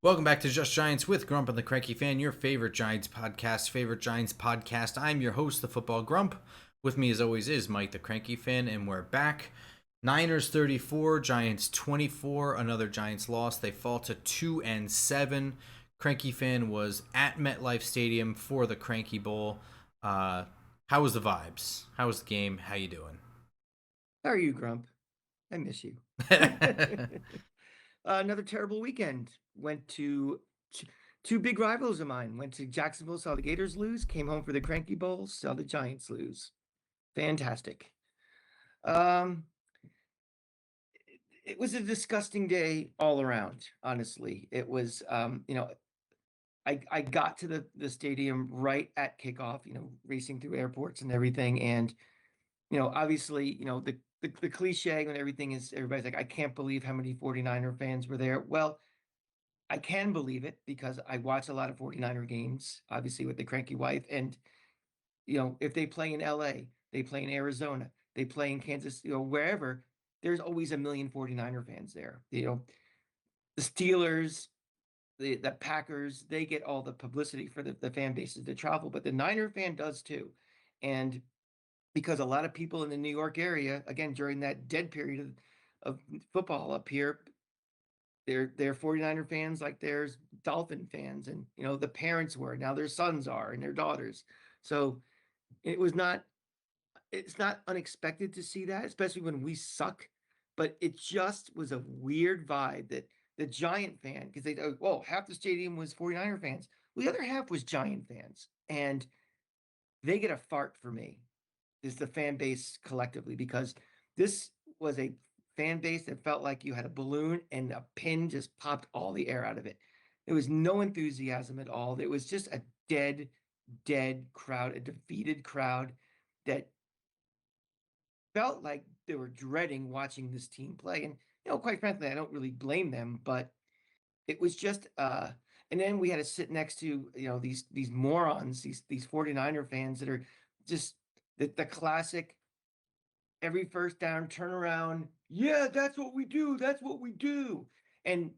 Welcome back to Just Giants with Grump and the Cranky Fan, your favorite Giants podcast. I'm your host, the Football Grump. With me, as always, is Mike, the Cranky Fan, and we're back. Niners 34, Giants 24. Another Giants loss. They fall to 2-7. Cranky Fan was at MetLife Stadium for the Cranky Bowl. How was the vibes? How was the game? How you doing? How are you, Grump? I miss you. Another terrible weekend. Went to two big rivals of mine. Went to Jacksonville, saw the Gators lose. Came home for the Cranky Bowl, saw the Giants lose. Fantastic. Um, it was a disgusting day all around. Honestly, it was. I got to the stadium right at kickoff. Racing through airports and everything, and obviously, the cliche when everything is everybody's like, I can't believe how many 49er fans were there. Well, I can believe it because I watch a lot of 49er games, obviously with the cranky wife. And, if they play in LA, they play in Arizona, they play in Kansas, wherever, there's always a million 49er fans there. The Steelers, the Packers, they get all the publicity for the fan bases that travel, but the Niner fan does too. And because a lot of people in the New York area, again, during that dead period of football up here, they're 49er fans like there's Dolphin fans, and the parents were, now their sons are, and their daughters. So it was not it's not unexpected to see that, especially when we suck. But it just was a weird vibe that the Giant fan, because they half the stadium was 49er fans. Well, the other half was Giant fans. And they get a fart for me, is the fan base collectively, because this was a fan base that felt like you had a balloon and a pin just popped all the air out of it. There was no enthusiasm at all. It was just a dead crowd, a defeated crowd that felt like they were dreading watching this team play. And, quite frankly, I don't really blame them, but it was just and then we had to sit next to, these morons, these 49er fans that are just the classic every first down turnaround. Yeah, that's what we do. That's what we do. And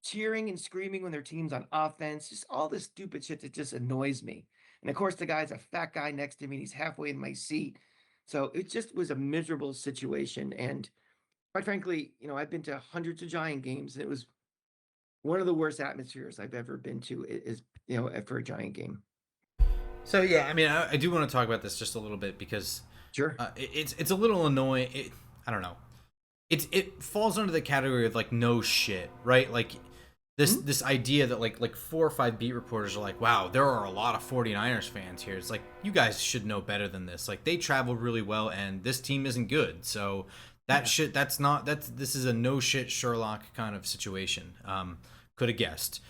cheering and screaming when their team's on offense, just all this stupid shit that just annoys me. And of course, the guy's a fat guy next to me, and he's halfway in my seat. So it just was a miserable situation. And quite frankly, I've been to hundreds of Giant games, and it was one of the worst atmospheres I've ever been to, is, for a Giant game. So yeah, I mean, I do want to talk about this just a little bit because Sure. it's a little annoying. I don't know. It falls under the category of like no shit, right? Like Mhm. this idea that like 4 or 5 beat reporters are like, wow, there are a lot of 49ers fans here. It's like, you guys should know better than this. Like, they travel really well and this team isn't good. So that Yeah. shit, this is a no shit Sherlock kind of situation. Could have guessed.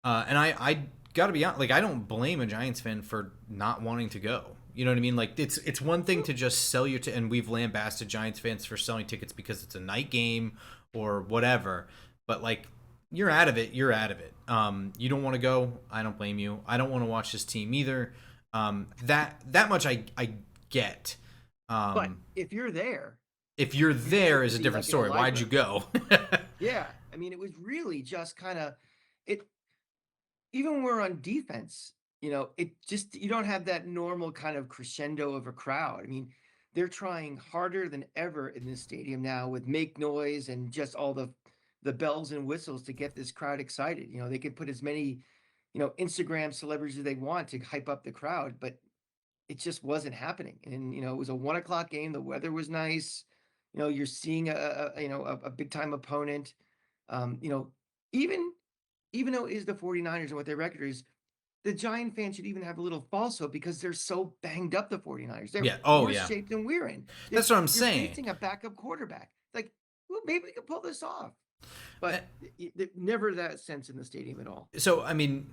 And I gotta be honest, like, I don't blame a Giants fan for not wanting to go. You know what I mean? Like, it's one thing to just sell your and we've lambasted Giants fans for selling tickets because it's a night game or whatever. But like, you're out of it. You're out of it. You don't want to go. I don't blame you. I don't want to watch this team either. That much I get. But Um, if you're there, if you're you're there there to is a be different like in a story. Why'd you library. go? Yeah. I mean, it was really just kind of it. Even when we're on defense, it just, you don't have that normal kind of crescendo of a crowd. I mean, they're trying harder than ever in this stadium now with make noise and just all the bells and whistles to get this crowd excited. They could put as many, Instagram celebrities as they want to hype up the crowd, but it just wasn't happening. And it was a 1 o'clock game. The weather was nice. You're seeing a big time opponent. Um, you know, even even though it is the 49ers and what their record is, the Giant fans should even have a little false hope because they're so banged up, the 49ers. They're Yeah. Oh worse yeah. shape than we're in. That's what I'm You're saying. facing a backup quarterback. Like, well, maybe we can pull this off. Uh, But never that sense in the stadium at all. So I mean,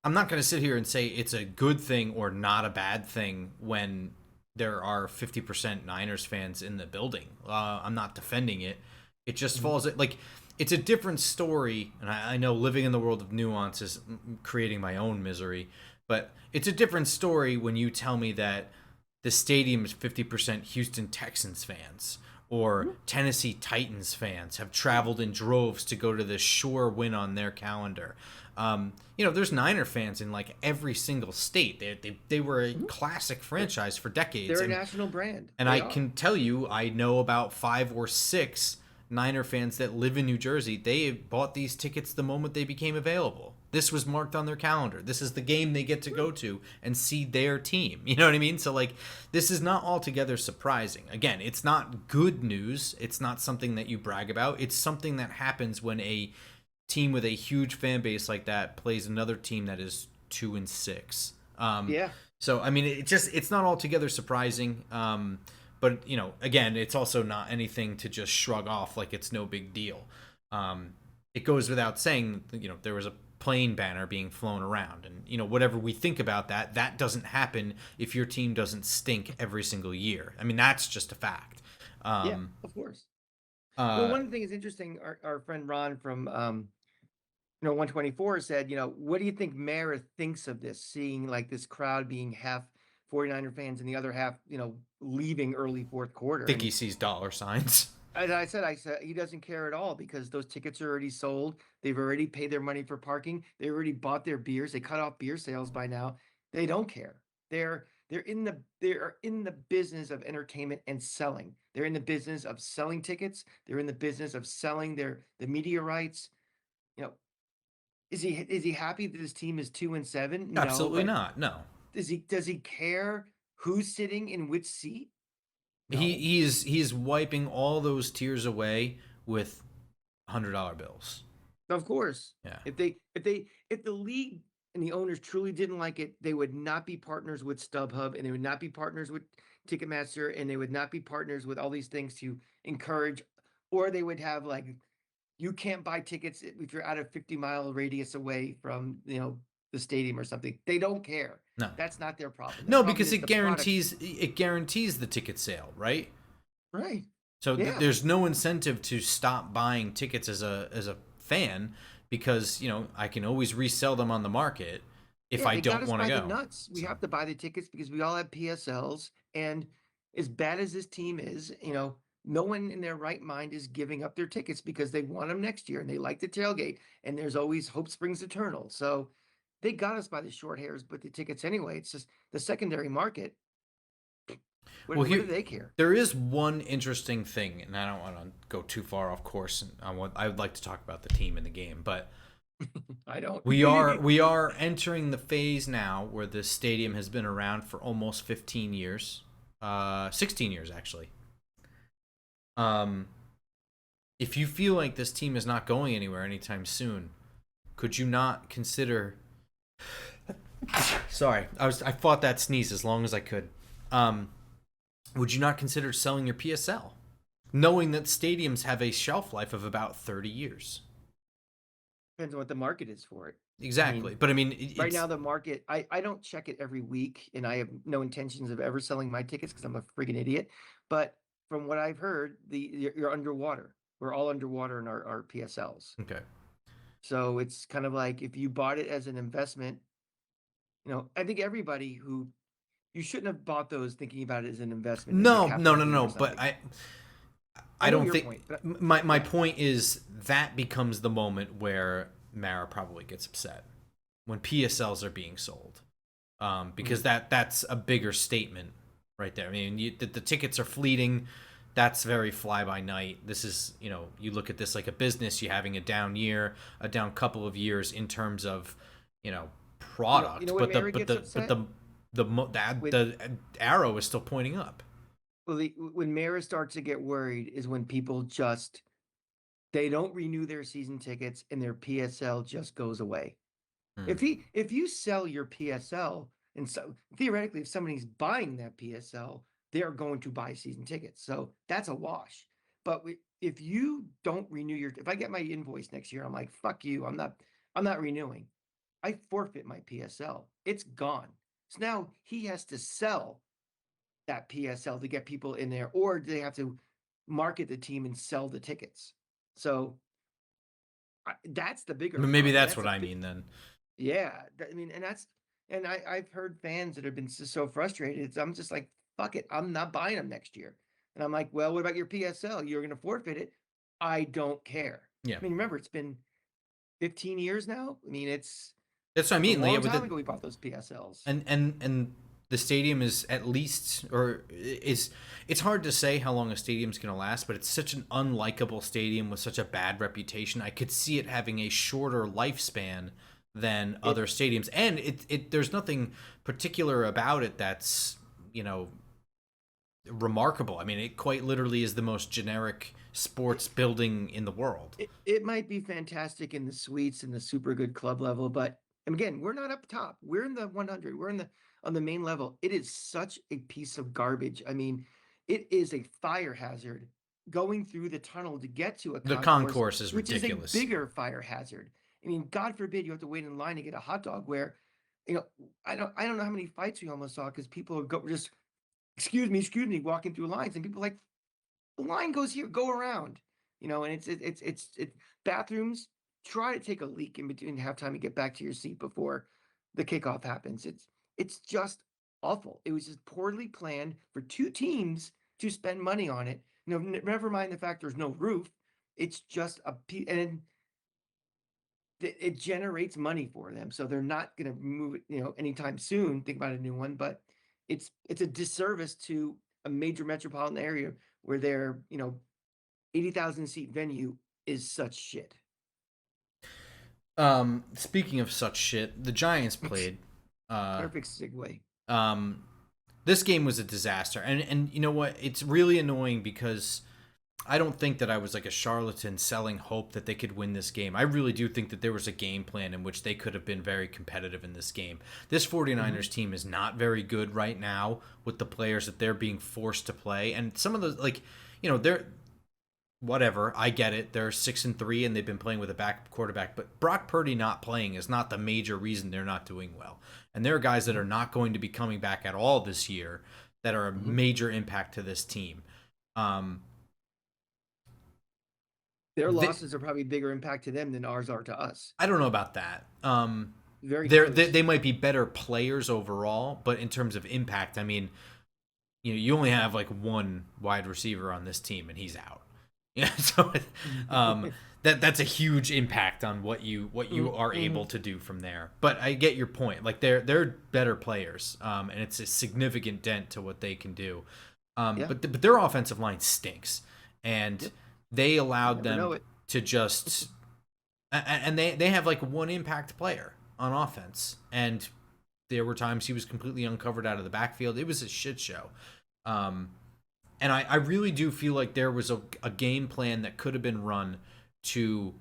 I'm not going to sit here and say it's a good thing or not a bad thing when there are 50% Niners fans in the building. I'm not defending it. It just Mhm. falls like it's a different story, and I know living in the world of nuance is creating my own misery. But it's a different story when you tell me that the stadium is 50% Houston Texans fans, or Mhm. Tennessee Titans fans have traveled in droves to go to this sure win on their calendar. There's Niner fans in like every single state. They were a Mhm. classic They're, franchise for decades, they're a and national brand. and They I are. can tell you, I know about 5 or 6 Niner fans that live in New Jersey. They bought these tickets the moment they became available. This was marked on their calendar. This is the game they get to go to and see their team. You know what I mean? So, like, this is not altogether surprising. Again, it's not good news. It's not something that you brag about. It's something that happens when a team with a huge fan base like that plays another team that is 2-6. Yeah. So I mean, it's not altogether surprising. But again, it's also not anything to just shrug off like it's no big deal. It goes without saying, there was a plane banner being flown around, and whatever we think about that, that doesn't happen if your team doesn't stink every single year. I mean, that's just a fact. Yeah, Um, of course. Well, uh, one thing is interesting. Our friend Ron from 124 said, what do you think Mara thinks of this, seeing like this crowd being half 49er fans and the other half, leaving early fourth quarter? think And he sees dollar signs. as I said he doesn't care at all because those tickets are already sold. They've already paid their money for parking. They already bought their beers. They cut off beer sales by now. They don't care. They're in the business of entertainment and selling. They're in the business of selling tickets. They're in the business of selling the media rights. You know, is he happy that his team is 2-7? No, Absolutely but not. No. does he care who's sitting in which seat? He No. he's wiping all those tears away with $100 bills. Of course. Yeah. If the league and the owners truly didn't like it, they would not be partners with StubHub, and they would not be partners with Ticketmaster, and they would not be partners with all these things to encourage, or they would have like, you can't buy tickets if you're out of 50-mile radius away from, the stadium or something. They don't care. No. That's not their problem. The No, problem because is it the product. guarantees the ticket sale, right? Right. So Yeah. there's no incentive to stop buying tickets as a fan because I can always resell them on the market if Yeah, I they got don't us want to by the go. nuts. We So have to buy the tickets because we all have PSLs. And as bad as this team is, no one in their right mind is giving up their tickets because they want them next year and they like the tailgate. And there's always hope springs eternal. So they got us by the short hairs with the tickets anyway. It's just the secondary market. well, What here do they care? there is one interesting thing, and I don't want to go too far off course. And I would like to talk about the team in the game, but I don't. we are entering the phase now where the stadium has been around for almost 15 years, 16 years actually. Um, if you feel like this team is not going anywhere anytime soon, could you not consider? Sorry, I fought that sneeze as long as I could. Um, would you not consider selling your PSL, knowing that stadiums have a shelf life of about 30 years? Depends on what the market is for it. I mean, Exactly, but I mean, right it's now, the market, I don't check it every week, and I have no intentions of ever selling my tickets because I'm a friggin' idiot. But from what I've heard, you're underwater. We're all underwater in our PSLs. okay. So it's kind of like if you bought it as an investment, I think everybody who you shouldn't have bought those thinking about it as an investment in the No, no, capital no, gain no. or But something. I I know don't your think point, but my yeah. point is that becomes the moment where Mara probably gets upset when PSLs are being sold, because Mhm. that's a bigger statement right there. I mean, the tickets are fleeting. That's very fly by night. This is you look at this like a business. You're having a down year, a down couple of years in terms of You know product, when but Mary gets upset? When the arrow is still pointing up. well, when Mara starts to get worried is when people just they don't renew their season tickets and their PSL just goes away. Hmm. If you sell your PSL, and so theoretically, if somebody's buying that PSL, they're going to buy season tickets. So that's a wash. But if you don't renew if I get my invoice next year, I'm like, fuck you. I'm not renewing. I forfeit my PSL. It's gone. So now he has to sell that PSL to get people in there, or they have to market the team and sell the tickets. So that's the bigger Maybe problem. that's That's what a I big, mean then. yeah. I mean, I've heard fans that have been so frustrated. I'm just like, fuck it, I'm not buying them next year. And I'm like, well, what about your PSL? You're going to forfeit it. I don't care. Yeah. I mean, remember, it's been 15 years now. I mean, That's what I a mean. Like, yeah, long with time the, ago we bought those PSLs. and the stadium is at least, or is, it's hard to say how long a stadium's going to last, but it's such an unlikable stadium with such a bad reputation. I could see it having a shorter lifespan than It other stadiums, and it there's nothing particular about it that's, you know, remarkable. I mean, it quite literally is the most generic it, sports building in the world. it might be fantastic in the suites and the super good club level, but and again, we're not up top. We're in the 100. We're in the on the main level. It is such a piece of garbage. I mean, it is a fire hazard going through the tunnel to get to a The concourse, concourse is which is a ridiculous. bigger fire hazard. I mean, God forbid you have to wait in line to get a hot dog where, you know, I don't know how many fights we almost saw because people are just excuse me, walking through lines and people are like, the line goes here, go around, and it's bathrooms. Try to take a leak in between halftime and get back to your seat before the kickoff happens. It's just awful. It was just poorly planned for two teams to spend money on it. Never mind the fact there's no roof. It's just and it generates money for them, so they're not going to move it, anytime soon. Think about a new one, but it's a disservice to a major metropolitan area where their 80,000 seat venue is such shit. Speaking of such shit, the Giants played. Uh, Perfect segue. um, this game was a disaster, and you know what? It's really annoying because I don't think that I was like a charlatan selling hope that they could win this game. I really do think that there was a game plan in which they could have been very competitive in this game. This 49ers team is not very good right now with the players that they're being forced to play. And some of those, like, they're whatever. I get it. They're 6-3 and they've been playing with a back quarterback, but Brock Purdy not playing is not the major reason they're not doing well. And there are guys that are not going to be coming back at all this year that are a major impact to this team. Their losses are probably bigger impact to them than ours are to us. I don't know about that. Very They close. might be better players overall, but in terms of impact, I mean, you only have like one wide receiver on this team, and he's out. Yeah, so that's a huge impact on what you are able to do from there. But I get your point. Like they're better players, and it's a significant dent to what they can do. Yeah. But their offensive line stinks, and Yep. they allowed Never know them it. to just, and they have like one impact player on offense, and there were times he was completely uncovered out of the backfield. It was a shit show. And I really do feel like there was a game plan that could have been run to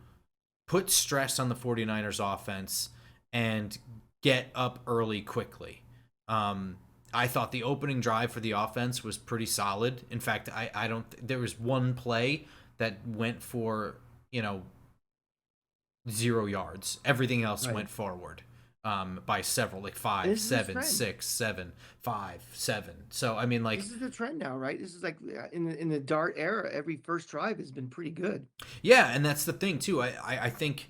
put stress on the 49ers offense and get up early quickly. I thought the opening drive for the offense was pretty solid. In fact, I don't, there was one play that went for, 0 yards. Everything else went forward. By several, like 5, 7, 6, 7, 5, 7. So I mean, like, This is the trend now, right? This is like in the Dart era, every first drive has been pretty good. yeah, and that's the thing too. I think,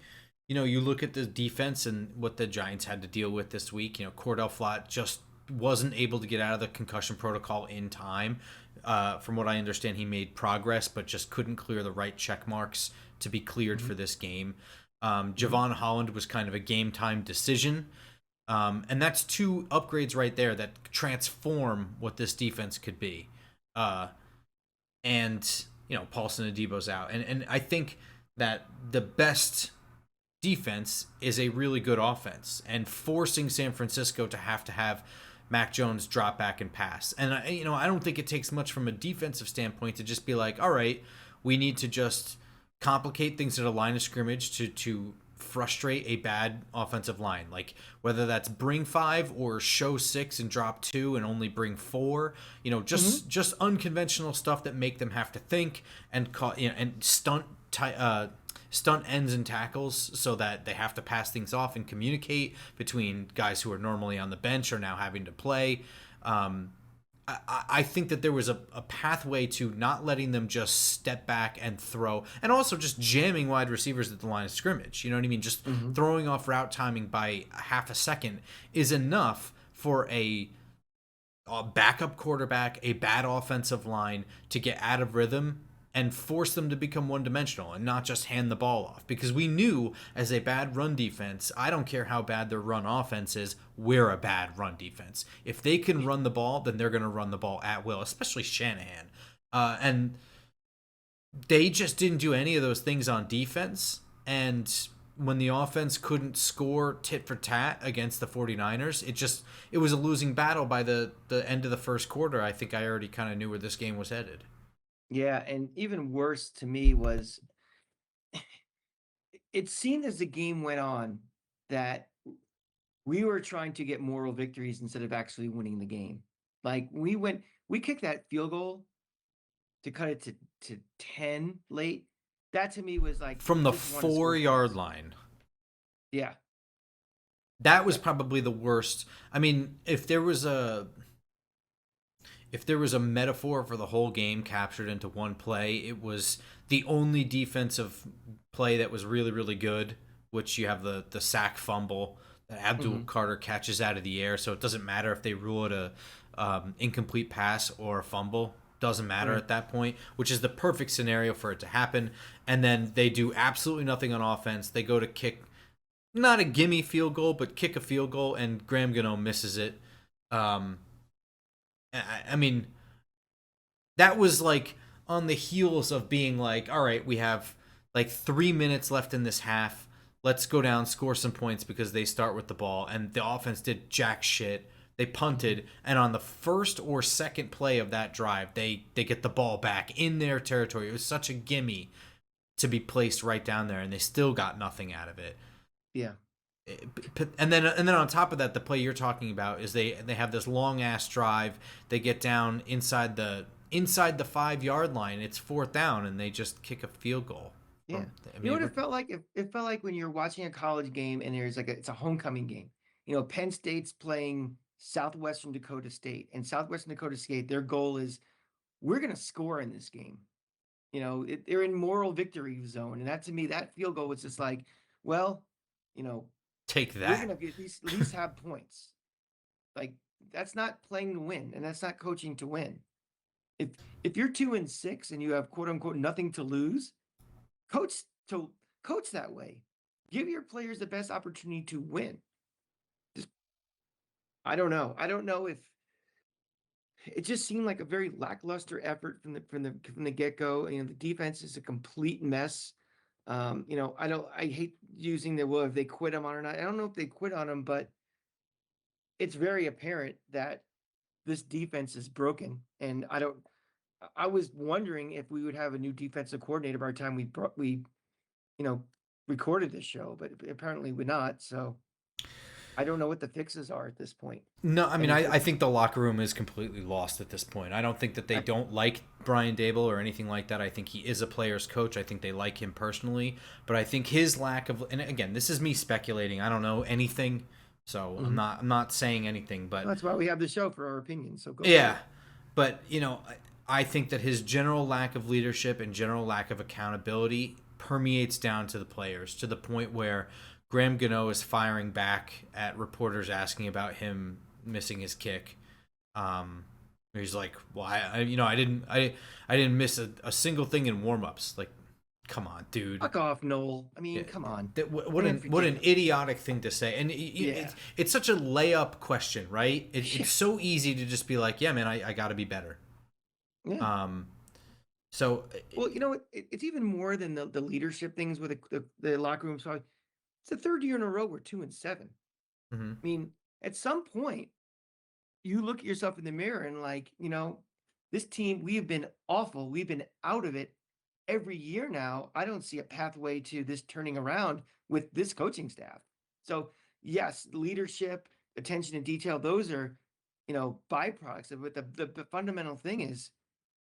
you look at the defense and what the Giants had to deal with this week. Cordell Flott just wasn't able to get out of the concussion protocol in time. From what I understand, he made progress, but just couldn't clear the right check marks to be cleared for this game. Javon Holland was kind of a game time decision. And that's two upgrades right there that transform what this defense could be. And, Paulson Adebo's out. And I think that the best defense is a really good offense. And forcing San Francisco to have Mac Jones drop back and pass. And, I don't think it takes much from a defensive standpoint to just be like, all right, we need to just complicate things at a line of scrimmage to frustrate a bad offensive line, like whether that's bring 5 or show 6 and drop 2 and only bring 4, just unconventional stuff that make them have to think and and stunt ends and tackles so that they have to pass things off and communicate between guys who are normally on the bench or now having to play. I think that there was a pathway to not letting them just step back and throw, and also just jamming wide receivers at the line of scrimmage. You know what I mean? Just throwing off route timing by half a second is enough for a a backup quarterback, a bad offensive line to get out of rhythm and force them to become one dimensional and not just hand the ball off. Because we knew as a bad run defense, I don't care how bad their run offense is, we're a bad run defense. If they can run the ball, then they're going to run the ball at will, especially Shanahan. And they just didn't do any of those things on defense. And when the offense couldn't score tit for tat against the 49ers, it was a losing battle by the end of the first quarter. I think I already kind of knew where this game was headed. Yeah, and even worse to me was it seemed as the game went on that we were trying to get moral victories instead of actually winning the game. Like we kicked that field goal to cut it to 10 late. That to me was like From we the just want to score 4 yard points. line. Yeah. That was Yeah. probably the worst. I mean, if there was a metaphor for the whole game captured into one play, it was the only defensive play that was really, really good, which you have the sack fumble that Abdul Mhm. Carter catches out of the air. So it doesn't matter if they rule it a incomplete pass or a fumble. Doesn't matter Right. at that point, which is the perfect scenario for it to happen. And then they do absolutely nothing on offense. They go to kick not a gimme field goal, but kick a field goal, and Graham Gano misses it. Um, I mean, that was like on the heels of being like, all right, we have like 3 minutes left in this half. Let's go down, score some points because they start with the ball. And the offense did jack shit. They Mhm. punted, and on the first or second play of that drive, they get the ball back in their territory. It was such a gimme to be placed right down there, and they still got nothing out of it. Yeah. And then on top of that, the play you're talking about is they have this long ass drive. They get down inside the 5 yard line. It's fourth down, and they just kick a field goal. Yeah. From I You know mean, what it felt like? It felt like when you're watching a college game and there's like it's a homecoming game. You know, Penn State's playing Southwestern Dakota State, and Southwestern Dakota State, their goal is we're going to score in this game. You know, they're in moral victory zone, and that to me, that field goal was just like, well, you know, take we're that. going to at least have points. Like that's not playing to win, and that's not coaching to win. If if you're 2-6 and you have quote unquote nothing to lose, coach to coach that way. Give your players the best opportunity to win. Just I don't know. I don't know if it just seemed like a very lackluster effort from the get go. You know, the defense is a complete mess. You know, I hate using the well if they quit him on or not. I don't know if they quit on him, but it's very apparent that this defense is broken. And I was wondering if we would have a new defensive coordinator by the time we you know recorded this show, but apparently we're not. So I don't know what the fixes are at this point. No, I mean, And I think the locker room is completely lost at this point. I don't think that they I, don't like Brian Dable or anything like that. I think he is a player's coach. I think they like him personally, but I think his lack of, and again, this is me speculating. I don't know anything, so I'm mhm. not I'm not saying anything. But That's why we have the show for our opinions. So go for yeah, it. but I think that his general lack of leadership and general lack of accountability permeates down to the players to the point where Graham Gano is firing back at reporters asking about him missing his kick. He's like, "Well, I didn't miss a single thing in warmups. Like, come on, dude. Fuck off, Noel. I Yeah, mean, come on. what Man's an ridiculous. idiotic thing to say, and Yeah. it's such a layup question, right? Yeah. It's so easy to just be like, yeah, man, I got to be better. Yeah. Um, so Well, you know what? It's even more than the leadership things with the locker room. So it's the third year in a row we're 2-7. mhm. I mean, at some point, you look at yourself in the mirror and like, this team, we have been awful. We've been out of it every year now. I don't see a pathway to this turning around with this coaching staff. So, yes, leadership, attention to detail, those are, byproducts of it. The fundamental thing is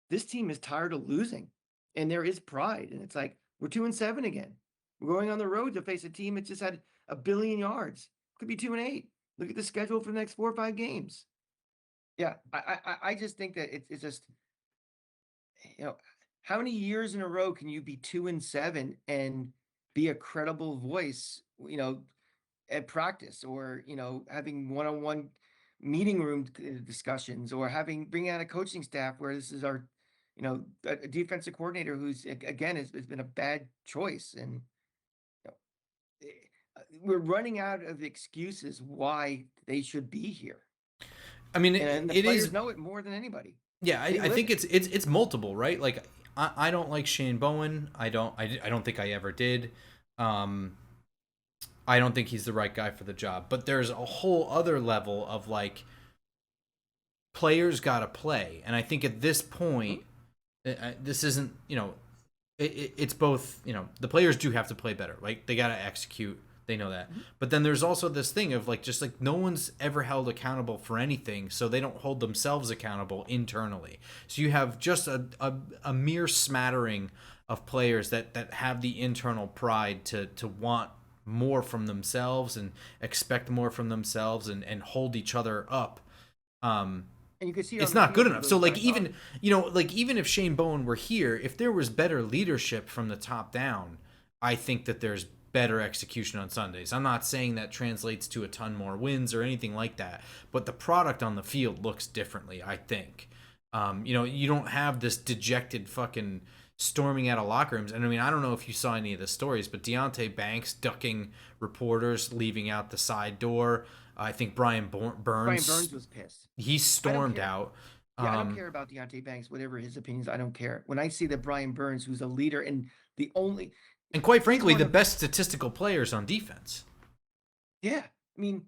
this team is tired of losing and there is pride. And it's like, we're 2-7 again. We're going on the road to face a team that just had a billion yards. Could be 2-8. Look at the schedule for the next 4 or 5 games. Yeah, I just think that it's just you know how many years in a row can you be 2-7 and be a credible voice, at practice or having one-on-one meeting room discussions, or bringing out a coaching staff where this is our, a defensive coordinator who's again has been a bad choice, and you know, we're running out of excuses why they should be here, I mean, and the it players is. know it more than anybody. Yeah, They I live think it. it's multiple, right? Like I don't like Shane Bowen. I don't think I ever did. Um, I don't think he's the right guy for the job. But there's a whole other level of like players got to play, and I think at this Mhm. point, this isn't it's both. The players do have to play better. Like they got to execute. They know that. Mhm. But then there's also this thing of like just like no one's ever held accountable for anything, so they don't hold themselves accountable internally. So you have just a mere smattering of players that have the internal pride to want more from themselves and expect more from themselves and hold each other up. Um, And you can see it it's on the not good field with enough. So those like guys. Oh, even if Shane Bowen were here, if there was better leadership from the top down, I think that there's better execution on Sundays. I'm not saying that translates to a ton more wins or anything like that, but the product on the field looks differently, I think. You don't have this dejected fucking storming out of locker rooms. And I mean, I don't know if you saw any of the stories, but Deontay Banks ducking reporters, leaving out the side door. I think Brian Brian Burns, Burns was pissed. he I don't stormed care. out. Yeah, I don't Um, care about Deontay Banks, whatever his opinions. I don't care. When I see that Brian Burns, who's a leader and the only, and quite he's frankly, one the of, best statistical players on defense. yeah. I mean,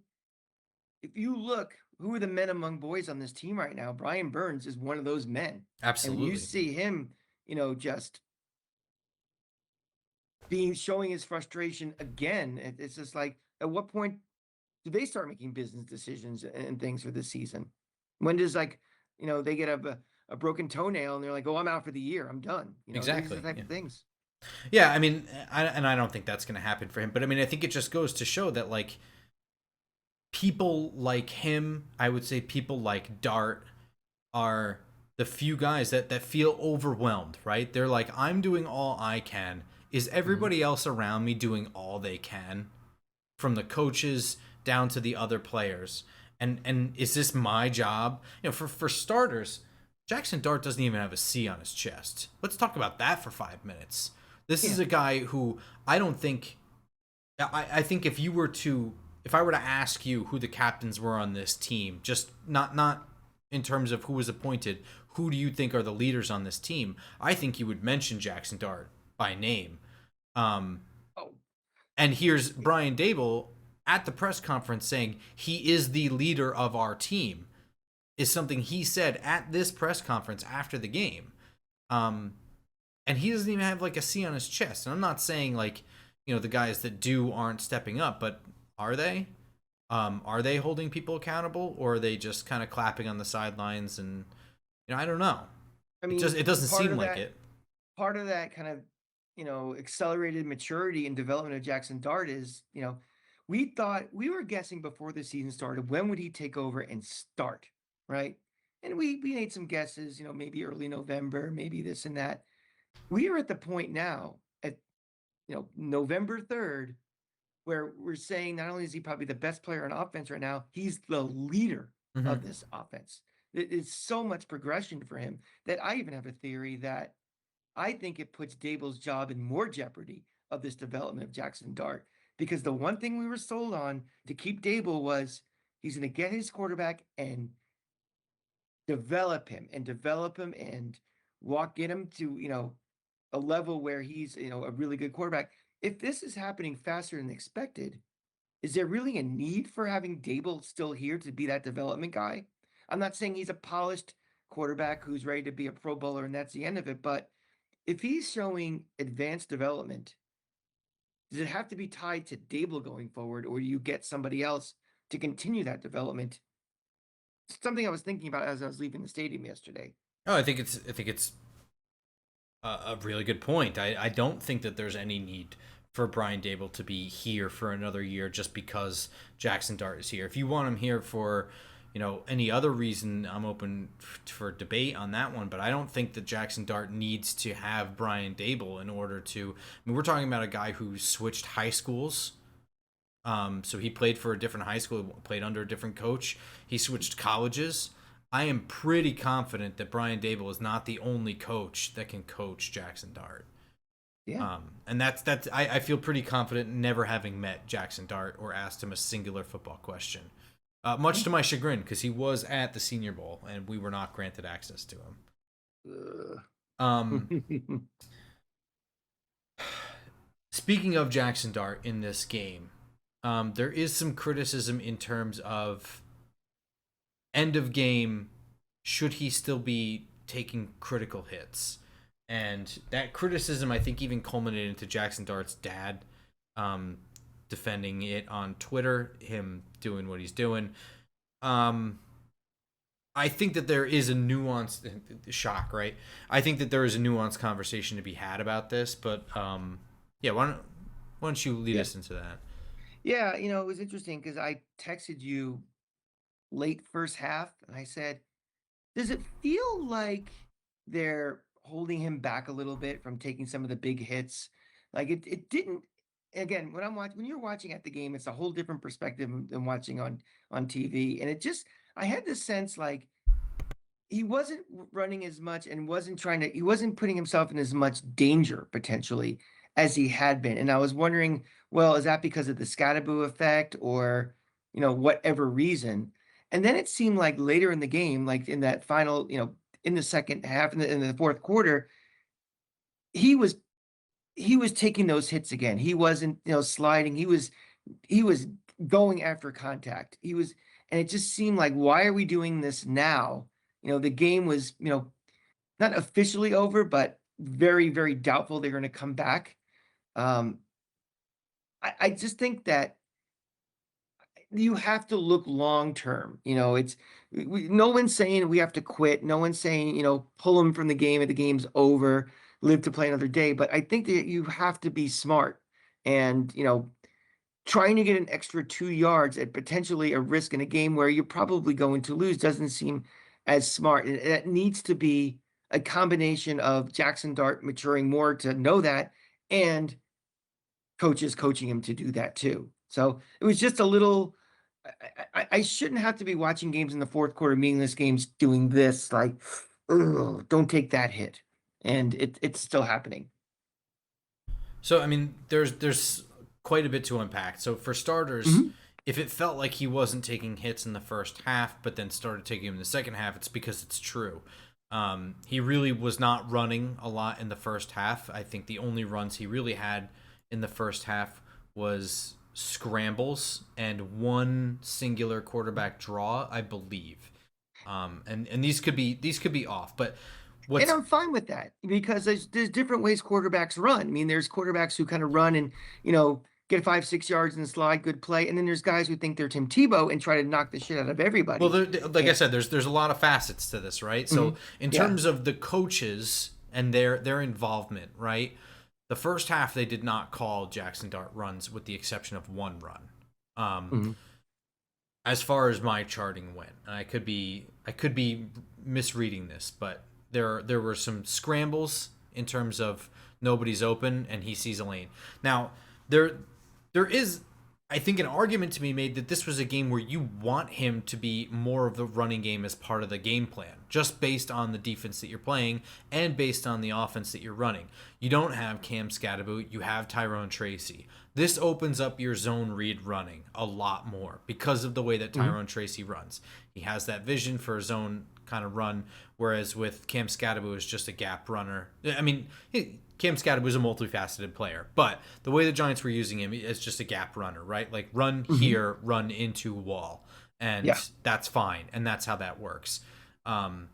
if you look, who are the men among boys on this team right now? Brian Burns is one of those men. And when you Absolutely. see him, just showing his frustration again, it's just like, at what point do they start making business decisions and things for this season? When does, like, they get a broken toenail and they're like, oh, I'm out for the year. I'm done. These are the Exactly. type Yeah. of things. Yeah. I mean, I don't think that's going to happen for him. But I mean, I think it just goes to show that like people like him, I would say people like Dart are the few guys that feel overwhelmed. Right? They're like, I'm doing all I can. Is Mhm. everybody else around me doing all they can? From the coaches down to the other players. And is this my job? For starters, Jackson Dart doesn't even have a C on his chest. Let's talk about that for 5 minutes. This is Yeah. a guy who I don't think. I think if I were to ask you who the captains were on this team, just not in terms of who was appointed, who do you think are the leaders on this team? I think you would mention Jackson Dart by name. Um, Oh, and here's Brian Dable at the press conference saying he is the leader of our team, is something he said at this press conference after the game. Um, and he doesn't even have like a C on his chest. And I'm not saying like, the guys that do aren't stepping up, but are they? Are they holding people accountable, or are they just kind of clapping on the sidelines? And I don't know. I It mean, doesn't seem like it. part of that kind of, accelerated maturity and development of Jackson Dart is, we thought we were guessing before the season started, when would he take over and start, right? And we made some guesses, maybe early November, maybe this and that. We are at the point now at, November 3rd, where we're saying not only is he probably the best player on offense right now, he's the leader Mm-hmm. of this offense. It's so much progression for him that I even have a theory that I think it puts Dable's job in more jeopardy of this development of Jackson Dart, because the one thing we were sold on to keep Dable was he's going to get his quarterback and develop him and get him to, a level where he's, a really good quarterback. If this is happening faster than expected, is there really a need for having Dable still here to be that development guy? I'm not saying he's a polished quarterback who's ready to be a Pro Bowler and that's the end of it, but if he's showing advanced development, does it have to be tied to Dable going forward, or do you get somebody else to continue that development? It's something I was thinking about as I was leaving the stadium yesterday. Oh, I think it's a really good point. I don't think that there's any need for Brian Dable to be here for another year just because Jackson Dart is here. If you want him here for, any other reason, I'm open for debate on that one. But I don't think that Jackson Dart needs to have Brian Dable in order to. I mean, we're talking about a guy who switched high schools. So he played for a different high school, played under a different coach. He switched colleges. I am pretty confident that Brian Dable is not the only coach that can coach Jackson Dart. Yeah. And that's I feel pretty confident never having met Jackson Dart or asked him a singular football question. Much to my chagrin, because he was at the Senior Bowl and we were not granted access to him. Um, Speaking of Jackson Dart in this game, there is some criticism in terms of end of game. Should he still be taking critical hits? And that criticism, I think, even culminated into Jackson Dart's dad defending it on Twitter, him doing what he's doing. I think that there is a nuanced shock, right? I think that there is a nuanced conversation to be had about this, but yeah, why don't you lead Yeah. us into that? Yeah, it was interesting because I texted you late first half and I said, does it feel like they're holding him back a little bit from taking some of the big hits? Like it didn't. Again, when you're watching at the game, it's a whole different perspective than watching on TV. And I had this sense like he wasn't running as much and he wasn't putting himself in as much danger potentially as he had been. And I was wondering, well, is that because of the Scatteraboo effect or, whatever reason? And then it seemed like later in the game, like in that final, in the second half, in the fourth quarter, he was he was taking those hits again. He wasn't, sliding. He was going after contact. And it just seemed like, why are we doing this now? The game was, not officially over, but very, very doubtful they're going to come back. Um, I just think that you have to look long term. No one's saying we have to quit. No one's saying, pull them from the game if the game's over, live to play another day. But I think that you have to be smart and, trying to get an extra 2 yards at potentially a risk in a game where you're probably going to lose doesn't seem as smart. And it needs to be a combination of Jackson Dart maturing more to know that and coaches coaching him to do that too. So it was just a little. I shouldn't have to be watching games in the fourth quarter, meaningless games, doing this like, ugh, don't take that hit, and it's still happening. So I mean, there's quite a bit to unpack. So for starters, Mhm. if it felt like he wasn't taking hits in the first half, but then started taking them in the second half, it's because it's true. He really was not running a lot in the first half. I think the only runs he really had in the first half was scrambles and one singular quarterback draw, I believe. And these could be off, but And what's I'm fine with that because there's different ways quarterbacks run. I mean, there's quarterbacks who kind of run and get 5-6 yards and slide, good play, and then there's guys who think they're Tim Tebow and try to knock the shit out of well, everybody. like I And, said, there's a lot of facets to this, right? So mhm. in Yeah. terms of the coaches and their involvement, right? The first half they did not call Jackson Dart runs, with the exception of one run. Um, Mhm. as far as my charting went, and I could be misreading this, but there were some scrambles in terms of nobody's open and he sees a lane. Now there there is, I think, an argument to be made that this was a game where you want him to be more of the running game as part of the game plan, just based on the defense that you're playing and based on the offense that you're running. You don't have Cam Scatterboot, you have Tyrone Tracy. This opens up your zone read running a lot more because of the way that Mhm. Tyrone Tracy runs. He has that vision for a zone kind of run, whereas with Cam Scatterboot is just a gap runner. I mean, Cam Scatterboot is a multifaceted player, but the way the Giants were using him is just a gap runner, right? Like run Mhm. here, run into wall, and Yeah. that's fine, and that's how that works. Um,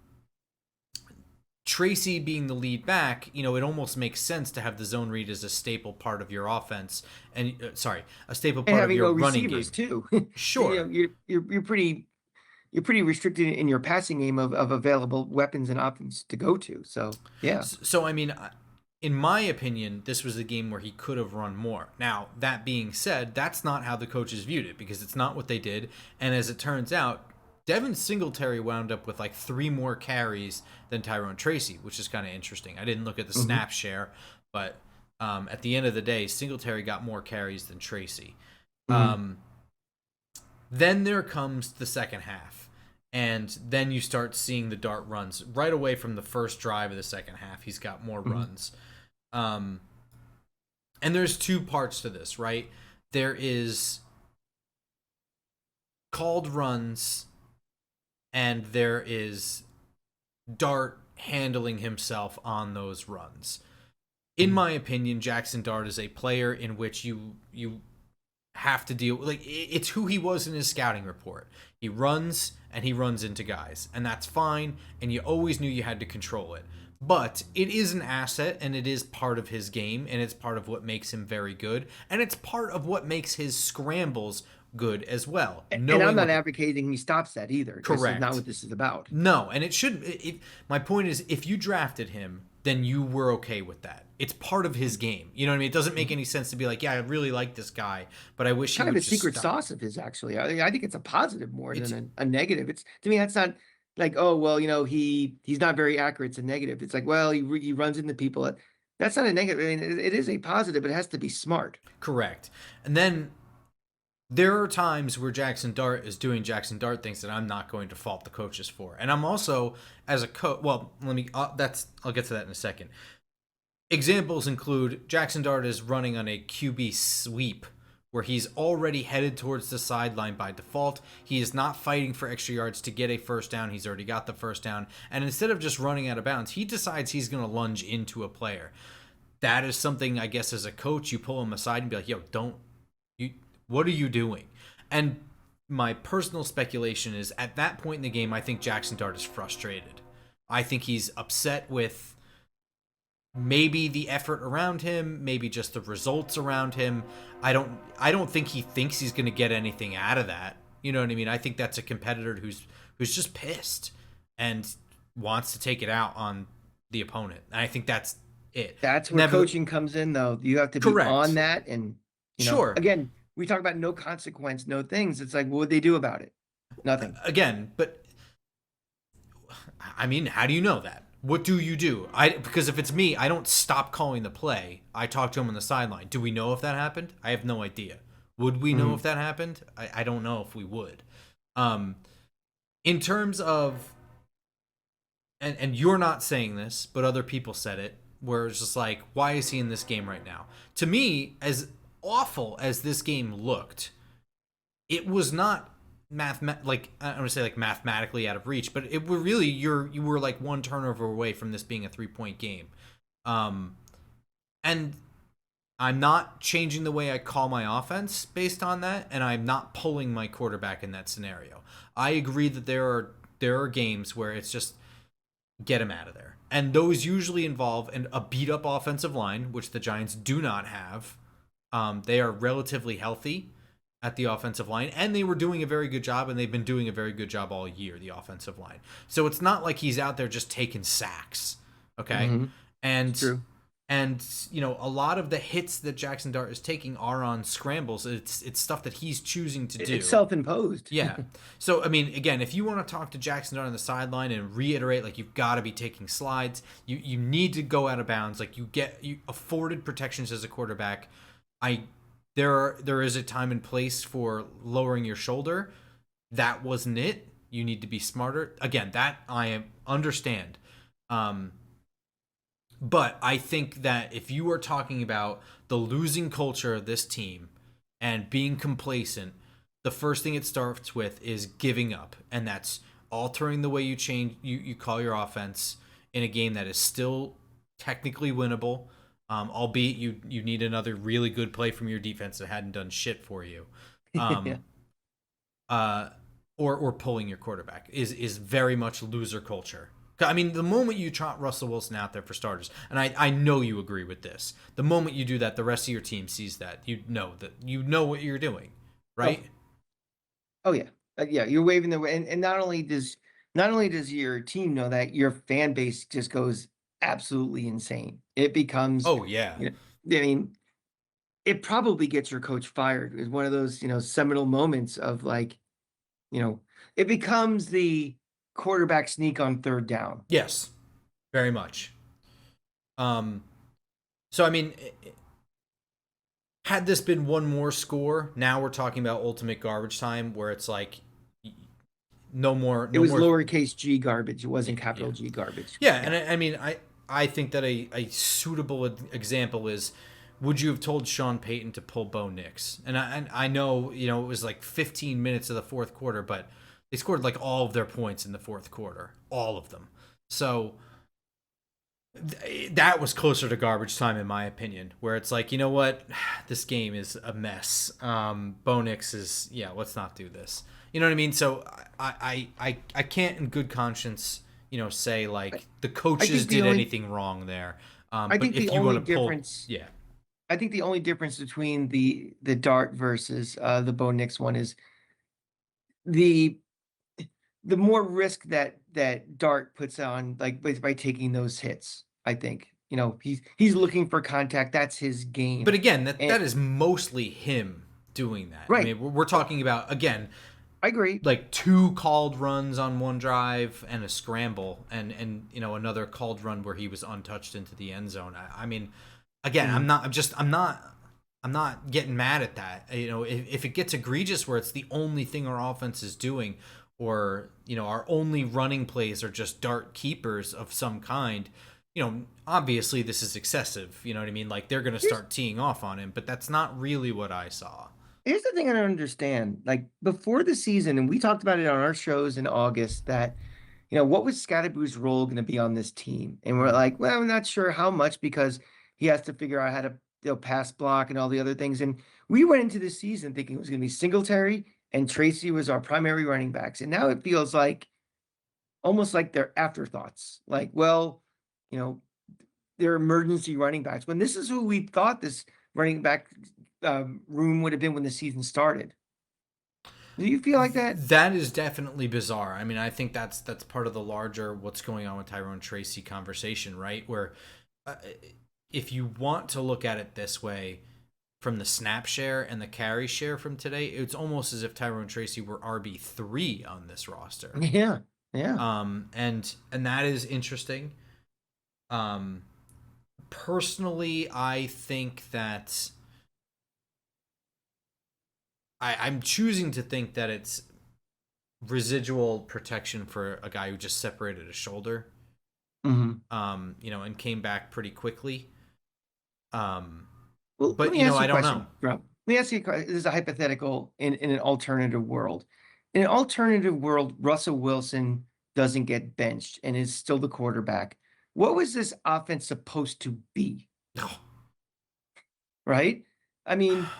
Tracy being the lead back, it almost makes sense to have the zone read as a staple part of your offense, and sorry, a staple And part of having your no running receivers game. too. Sure. You're pretty restricted in your passing game of available weapons and options to go to. So yeah. So I mean, in my opinion, this was a game where he could have run more. Now, that being said, that's not how the coaches viewed it because it's not what they did. And as it turns out, Devin Singletary wound up with like 3 more carries than Tyrone Tracy, which is kind of interesting. I didn't look at the Hmm. snap share, but at the end of the day, Singletary got more carries than Tracy. Mhm. Um, then there comes the second half. And then you start seeing the dart runs right away from the first drive of the second half. He's got more Mhm. runs. Um, and there's two parts to this, right? There is called runs, and there is Dart handling himself on those runs. In Mhm. my opinion, Jackson Dart is a player in which you have to deal, like, it's who he was in his scouting report. He runs and he runs into guys, and that's fine, and you always knew you had to control it. But it is an asset, and it is part of his game, and it's part of what makes him very good, and it's part of what makes his scrambles good as well. And I'm Knowing not what the advocating he stops that either. This is not correct. what this is about. No, and it shouldn't. My point is, if you drafted him, then you were okay with that. It's part of his game. You know what I mean? It doesn't make Mhm. any sense to be like, yeah, I really like this guy, but I wish he Kind of would a just secret stop. sauce of his, actually. I think it's a positive more It's than a negative. It's to me that's not like, oh well, he's not very accurate. It's a negative. It's like, well, he runs into people. That's not a negative. I mean, it is a positive, but it has to be smart. correct. And then there are times where Jackson Dart is doing Jackson Dart things that I'm not going to fault the coaches for. And I'm also, as a coach, well, let me, I'll get to that in a second. Examples include Jackson Dart is running on a QB sweep where he's already headed towards the sideline by default. He is not fighting for extra yards to get a first down. He's already got the first down. And instead of just running out of bounds, he decides he's going to lunge into a player. That is something, I guess, as a coach, you pull him aside and be like, yo, don't, you, what are you doing? And my personal speculation is at that point in the game, I think Jackson Dart is frustrated. I think he's upset with maybe the effort around him, maybe just the results around him. I don't think he thinks he's going to get anything out of that. You know what I mean? I think that's a competitor who's just pissed and wants to take it out on the opponent. And I think that's it. That's where Never coaching comes in, though. You have to be on correct. that, and Sure. again, we talk about no consequence, no things. It's like, what would they do about it? Nothing. Again, but I mean, how do you know that? What do you do? Because if it's me, I don't stop calling the play. I talk to him on the sideline. Do we know if that happened? I have no idea. Would we know Mhm. if that happened? I don't know if we would. Um, in terms of, and you're not saying this, but other people said it, where it's just like, why is he in this game right now? To me, as awful as this game looked, it was not like I don't want to say like mathematically out of reach, but it were really you were like one turnover away from this being a 3 point game. Um, and I'm not changing the way I call my offense based on that, and I'm not pulling my quarterback in that scenario. I agree that there are games where it's just get him out of there, and those usually involve a beat up offensive line, which the Giants do not have. They are relatively healthy at the offensive line, and they were doing a very good job, and they've been doing a very good job all year, the offensive line. So it's not like he's out there just taking sacks, okay? Mhm. It's And true. a lot of the hits that Jackson Dart is taking are on scrambles. It's stuff that he's choosing to It's do. self-imposed. Yeah. So I mean, again, if you want to talk to Jackson Dart on the sideline and reiterate, like you've got to be taking slides, you need to go out of bounds. Like you afforded protections as a quarterback. I there is a time and place for lowering your shoulder. That wasn't it. You need to be smarter. Again, that I understand. Um, but I think that if you are talking about the losing culture of this team and being complacent, the first thing it starts with is giving up, and that's altering the way you call your offense in a game that is still technically winnable. Albeit you need another really good play from your defense that hadn't done shit for you. Yeah. Um, uh, or pulling your quarterback is very much loser culture. I mean, the moment you trot Russell Wilson out there for starters, and I know you agree with this, the moment you do that, the rest of your team sees that. You know what you're doing, Oh, right? oh yeah. Yeah, you're waving the way, and not only does your team know that, your fan base just goes absolutely insane. It becomes, Oh yeah, you know, I mean, it probably gets your coach fired. It's one of those, seminal moments of like, you know, it becomes the quarterback sneak on third down. yes, very much. Um, so I mean, Had this been one more score, now we're talking about ultimate garbage time, where it's like no more, It no was more. lowercase g garbage. It wasn't Yeah, capital G garbage. yeah, and Yeah. I mean, I think that a suitable example is, would you have told Sean Payton to pull Bo Nix? And I know, it was like 15 minutes of the fourth quarter, but they scored like all of their points in the fourth quarter, all of them. So that was closer to garbage time in my opinion, where it's like, you know what, this game is a mess. Bo Nix is, yeah, let's not do this. You know what I mean? So I can't in good conscience, say I, like the I coaches think the did only anything wrong there. I But think the if you want only to pull, difference yeah, I think the only difference between the Dart versus the Bo Nix one is the the more risk that Dart puts on, like by taking those hits. I think he's looking for contact. That's his but game. again, that And that is mostly him doing that. I right, mean, we're talking about, again, I agree. like two called runs on one drive and a scramble, and another called run where he was untouched into the end zone. I mean, again, Mhm. I'm not getting mad at that. If it gets egregious where it's the only thing our offense is doing, or our only running plays are just dart keepers of some kind, obviously this is excessive. You know what I mean? Like, they're gonna Here's start teeing off on him, but that's not really what I saw. here's the thing I don't understand. Like before the season, and we talked about it on our shows in August, that what was Scadaboo's role going to be on this team? And we're Mhm. like, well, I'm not sure how much because he has to figure out how to pass block and all the other things. And we went into the season thinking it was going to be Singletary and Tracy was our primary running backs. And now it feels like almost like they're afterthoughts. Like, well, you know, they're emergency running backs when this is who we thought this running back room would have been when the season started. Do you feel like that? That is definitely bizarre. I mean, I think that's part of the larger what's going on with Tyrone Tracy conversation, right? Where uh, if you want to look at it this way, from the snap share and the carry share from today, it's almost as if Tyrone Tracy were RB3 on this roster. Yeah, yeah. And that is interesting. Um, Personally, I think that I'm choosing to think that it's residual protection for a guy who just separated a shoulder, Hmm. and came back pretty quickly. Um, Well, let but me ask you I a don't know. question, Grump. Let me ask you this is a hypothetical in an alternative world. In an alternative world, Russell Wilson doesn't get benched and is still the quarterback. What was this offense supposed to be? Right? I mean,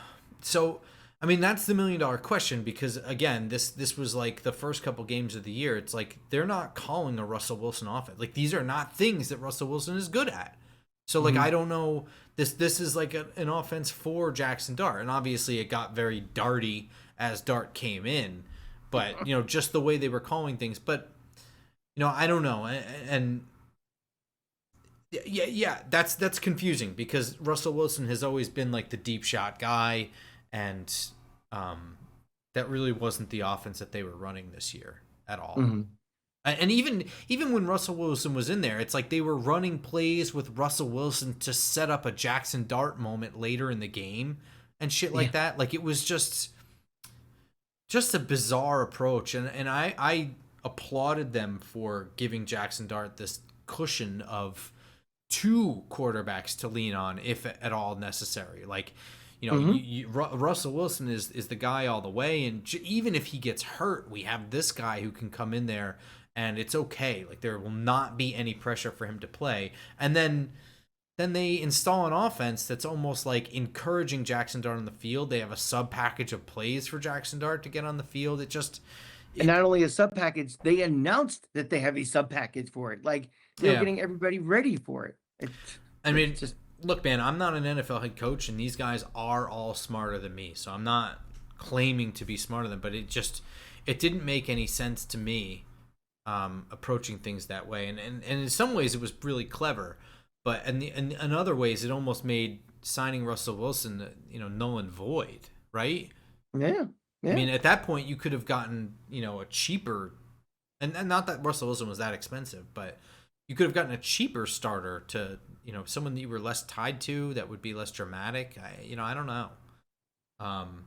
So, I mean, that's the $1 million question, because again, this was like the first couple games of the year. It's like they're not calling a Russell Wilson offense. Like, these are not things that Russell Wilson is good at. So, like, I mhm. don't know. This is like an offense for Jackson Dart, and obviously it got very darty as Dart came in. But just the way they were calling things. But I don't know. And yeah, that's confusing, because Russell Wilson has always been like the deep shot guy, and um, that really wasn't the offense that they were running this year at all. Mhm. And even when Russell Wilson was in there, it's like they were running plays with Russell Wilson to set up a Jackson Dart moment later in the game and shit like Yeah. that. Like, it was just a bizarre approach, and I applauded them for giving Jackson Dart this cushion of two quarterbacks to lean on if at all necessary. Like, Mhm. Russell Wilson is the guy all the way, and even if he gets hurt, we have this guy who can come in there and it's okay. Like, there will not be any pressure for him to play. And then they install an offense that's almost like encouraging Jackson Dart on the field. They have a sub package of plays for Jackson Dart to get on the field. And It not only a sub package, they announced that they have a sub package for it. Like they were yeah. getting everybody ready for it. I It's mean, just look, man, I'm not an NFL head coach, and these guys are all smarter than me. So I'm not claiming to be smarter than, but it didn't make any sense to me, approaching things that way. And in some ways, it was really clever, but in other ways, it almost made signing Russell Wilson, null and void, right? yeah, I yeah. mean, at that point, you could have gotten, a cheaper, and not that Russell Wilson was that expensive, but you could have gotten a cheaper starter to, someone that you were less tied to that would be less dramatic. I don't know. Um,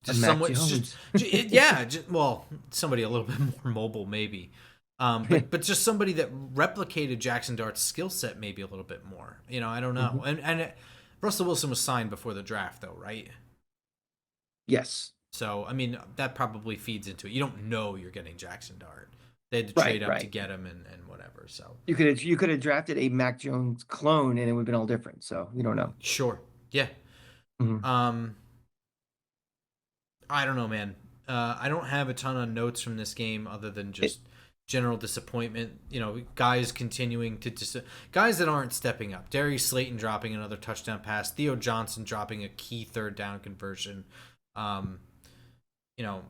A just Mac somewhat, Jones. yeah. Well, somebody a little bit more mobile, maybe. But just somebody that replicated Jackson Dart's skill set maybe a little bit more. I don't know. Mhm. And Russell Wilson was signed before the draft, though, right? Yes. So I mean, that probably feeds into it. You don't know you're getting Jackson Dart. They had to Right, trade up to right. get him and whatever. So You could have drafted a Mac Jones clone and it would have been all different. So you don't know. sure, yeah. Mhm. Um, I don't know, man. I don't have a ton of notes from this game other than It, just general disappointment. Guys continuing to guys that aren't stepping up. Darius Slayton dropping another touchdown pass. Theo Johnson dropping a key third down conversion. Um, you know,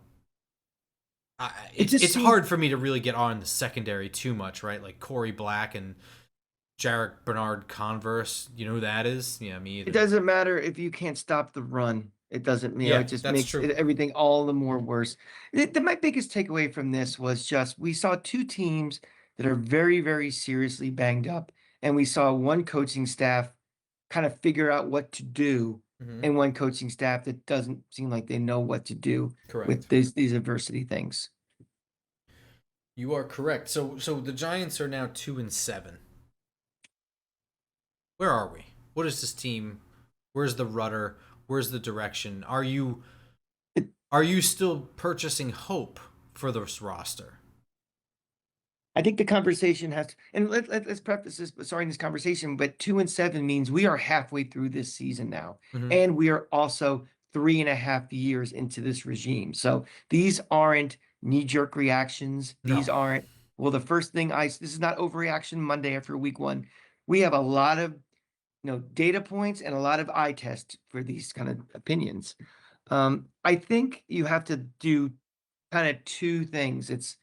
it just it's seems hard for me to really get on the secondary too much, right? Like Corey Black and Jarek Bernard Converse. You know who that is? Yeah, me it either. doesn't matter if you can't stop the run. It doesn't, it Yeah, just that's makes true. everything all the more worse. My biggest takeaway from this was just we saw two teams that are very, very seriously banged up, and we saw one coaching staff kind of figure out what to do, Hmm. and one coaching staff that doesn't seem like they know what to do with Correct. these adversity things. You are correct. So the Giants are now 2-7. Where are we? What is this team? Where's the rudder? Where's the direction? Are you still purchasing hope for this roster? I think the conversation has to, and let's preface this, starting this conversation, but 2-7 means we are halfway through this season now. Hmm. And we are also 3.5 years into this regime. So these aren't knee-jerk reactions. No. These aren't, well, the first thing this is not overreaction Monday after week one. We have a lot of, data points and a lot of eye tests for these kind of opinions. I think you have to do kind of two things. It's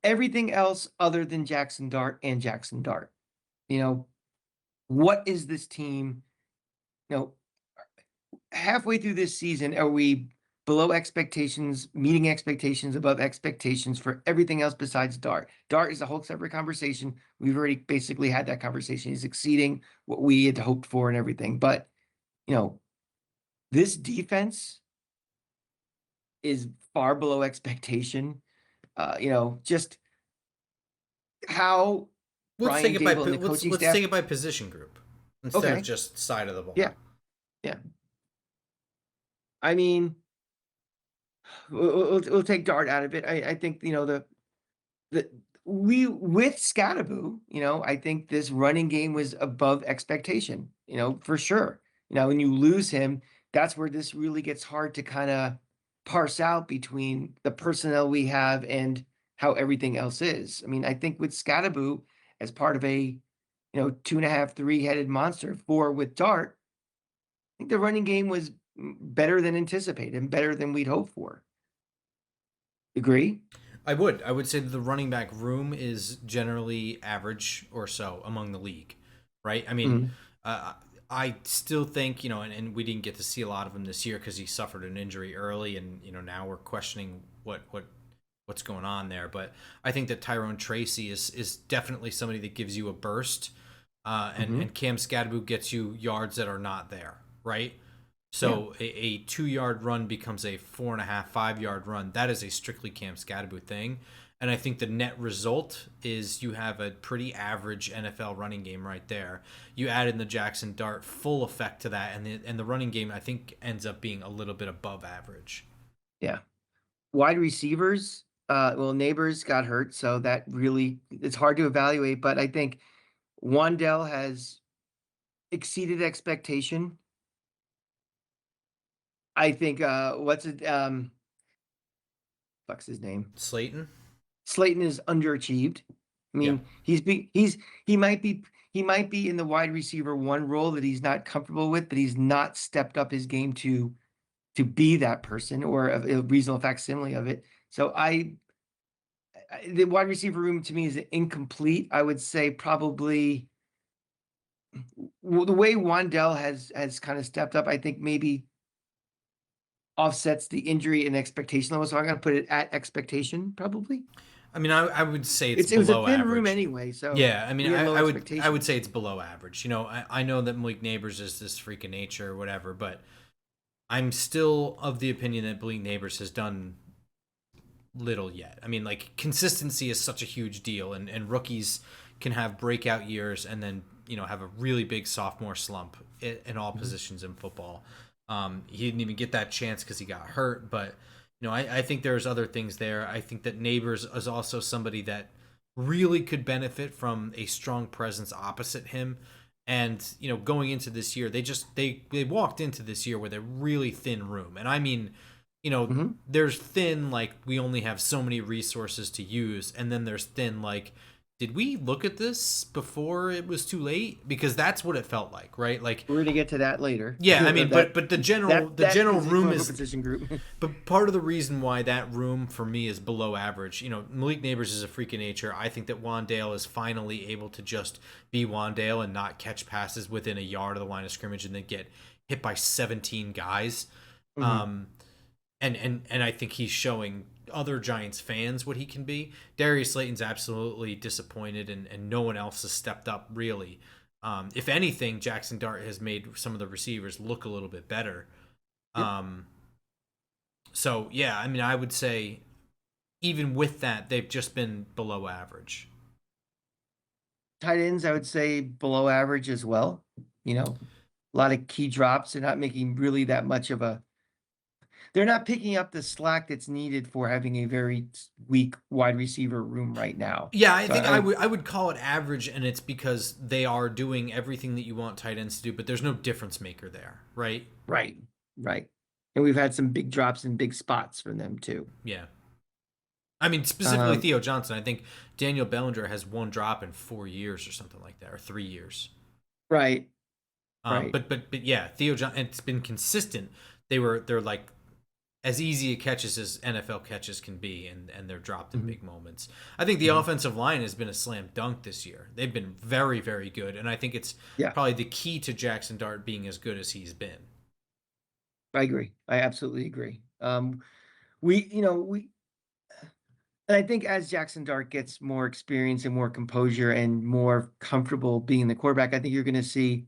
everything else other than Jackson Dart and Jackson Dart. You know, what is this team? You know, halfway through this season, are we below expectations, meeting expectations, above expectations for everything else besides Dart? Dart is a whole separate conversation. We've already basically had that conversation. He's exceeding what we had hoped for and everything. But, you know, this defense is far below expectation. Just how Let's take Brian it by Dable and the let's coaching let's take staff. it by position group instead of Okay. just side of the Yeah. ball. Yeah. I mean, we'll take Dart out of it. I think, the we with Scatterboo, I think this running game was above expectation, for sure. When you lose him, that's where this really gets hard to kind of parse out between the personnel we have and how everything else is. I mean, I think with Scatterboo as part of a, 2.5, three-headed monster, four with Dart, I think the running game was better than anticipated and better than we'd hoped for. Agree? I would say that the running back room is generally average or so among the league, right? I mean, Mhm. uh, I still think and we didn't get to see a lot of him this year because he suffered an injury early, and now we're questioning what's going on there. But I think that Tyrone Tracy is definitely somebody that gives you a burst, and Mhm. Cam Scadaboo gets you yards that are not there, right? Yeah. So a 2 yard run becomes a 4.5, 5 yard run. That is a strictly Cam Scadaboo thing. And I think the net result is you have a pretty average NFL running game right there. You add in the Jackson Dart, full effect to that, and the running game I think ends up being a little bit above average. Yeah. Wide receivers, well, Neighbors got hurt, so that really it's hard to evaluate, but I think Wandell has exceeded expectation. I think, what's it, fuck's his name? Slayton, Slayton is underachieved. I yeah, mean, he might be he might be in the wide receiver one role that he's not comfortable with, but he's not stepped up his game to be that person or a reasonable facsimile of it. So the wide receiver room to me is incomplete. I would say probably the way Wandell has kind of stepped up. I think maybe offsets the injury and expectation level. So I'm going to put it at expectation, probably. I mean, I would say it's It was a below thin room average. anyway, so Yeah, I mean, we had low I would expectations. say it's below average. You know, I know that Malik Neighbors is this freak of nature or whatever, but I'm still of the opinion that Malik Neighbors has done little yet. I mean, like consistency is such a huge deal, and rookies can have breakout years and then have a really big sophomore slump in all Mhm. positions in football. He didn't even get that chance because he got hurt, but I think there's other things there. I think that Neighbors is also somebody that really could benefit from a strong presence opposite him. And going into this year, they walked into this year with a really thin room, and I mean, Mhm. there's thin like we only have so many resources to use, and then there's thin like did we look at this before it was too late? Because that's what it felt like, right? Like, We're gonna get to that later. yeah, I mean, That but the general room more of a is, position group. but part of the reason why that room for me is below average, Malik Neighbors is a freak of nature. I think that Wandale is finally able to just be Wandale and not catch passes within a yard of the line of scrimmage and then get hit by 17 guys. Mhm. Um, and I think he's showing other Giants fans what he can be. Darius Slayton's absolutely disappointed, and no one else has stepped up really. If anything, Jackson Dart has made some of the receivers look a little bit better. Yep. Um, so yeah, I mean, I would say even with that, they've just been below average. Tight ends, I would say below average as well. You know, a lot of key drops. They're not making really that much of a. They're not picking up the slack that's needed for having a very weak wide receiver room right now. Yeah, I So think I would call it average, and it's because they are doing everything that you want tight ends to do, but there's no difference maker there, right? right, right, and we've had some big drops in big spots from them too. Yeah. I mean, specifically Um, Theo Johnson. I think Daniel Bellinger has one drop in 4 years or something like that, or 3 years. right, right. But yeah, Theo Johnson. It's been consistent. They're like as easy a catches as NFL catches can be, and they're dropped in Mhm, big moments. I think the mhm. offensive line has been a slam dunk this year. They've been very very good, and I think it's Yeah, probably the key to Jackson Dart being as good as he's been. I agree. I absolutely agree. We, you know, we, and I think as Jackson Dart gets more experience and more composure and more comfortable being the quarterback, I think you're going to see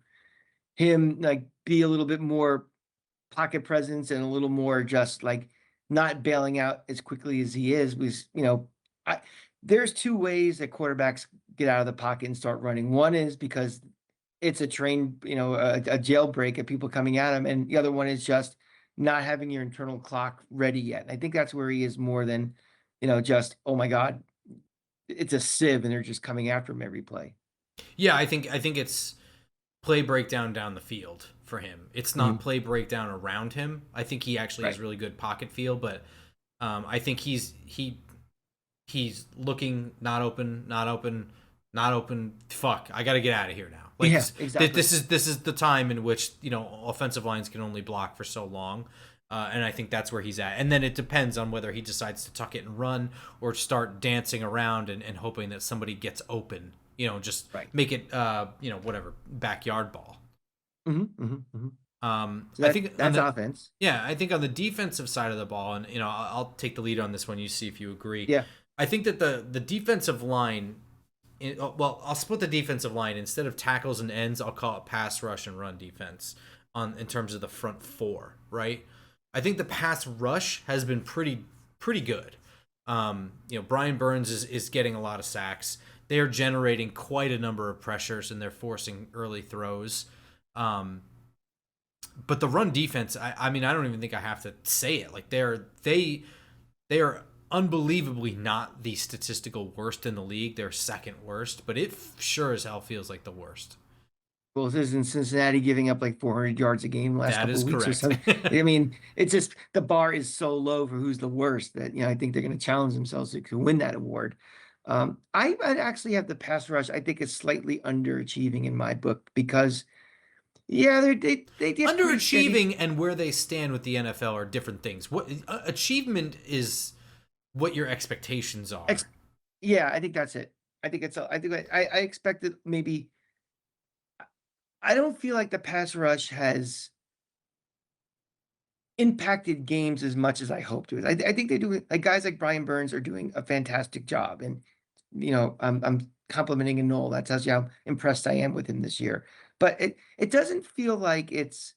him like be a little bit more pocket presence and a little more just like not bailing out as quickly as he is. Was I there's two ways that quarterbacks get out of the pocket and start running. One is because it's a train, a jailbreak of people coming at him, and the other one is just not having your internal clock ready yet. And I think that's where he is more than, just oh my god, it's a sieve and they're just coming after him every play. Yeah, I think it's play breakdown down the field for him. It's not Mhm. play breakdown around him. I think he actually has Right. really good pocket feel, but I think he's looking not open, not open, not open. Fuck, I got to get out of here now. Like Yeah, exactly. this is the time in which offensive lines can only block for so long. And I think that's where he's at. And then it depends on whether he decides to tuck it and run or start dancing around and hoping that somebody gets open. Just Right. make it, whatever, backyard ball. So I think on that's the offense. Yeah, I think on the defensive side of the ball, and I'll take the lead on this one. You see if you agree. Yeah. I think that the defensive line, well, I'll split the defensive line instead of tackles and ends. I'll call it pass rush and run defense in terms of the front four. Right. I think the pass rush has been pretty good. Brian Burns is getting a lot of sacks. They are generating quite a number of pressures and they're forcing early throws. But the run defense, I mean, I don't even think I have to say it. Like they are unbelievably not the statistical worst in the league. They're second worst, but it sure as hell feels like the worst. Well, this in Cincinnati giving up like 400 yards a game the last That couple is of weeks or correct. something. I mean, it's just the bar is so low for who's the worst that I think they're going to challenge themselves to win that award. I'd actually have the pass rush. I think it's slightly underachieving in my book because yeah, they get pretty steady. Underachieving and where they stand with the NFL are different things. What achievement is what your expectations Ex- are. yeah, I think that's it. I think I expected maybe. I don't feel like the pass rush has impacted games as much as I hoped it was. I think they do, like, guys like Brian Burns are doing a fantastic job, and I'm complimenting Noel. That tells you how impressed I am with him this year. But it doesn't feel like it's,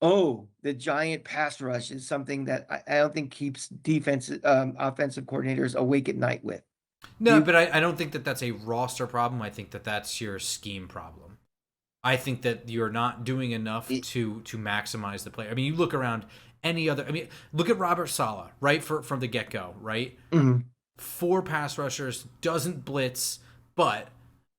oh, the giant pass rush is something that I don't think keeps offensive coordinators awake at night with. Do No, you? but I don't think that that's a roster problem. I think that that's your scheme problem. I think that you're not doing enough to maximize the play. I mean, you look around any other. I mean, look at Robert Saleh, right, from the get go, right? Mhm. 4 pass rushers, doesn't blitz, but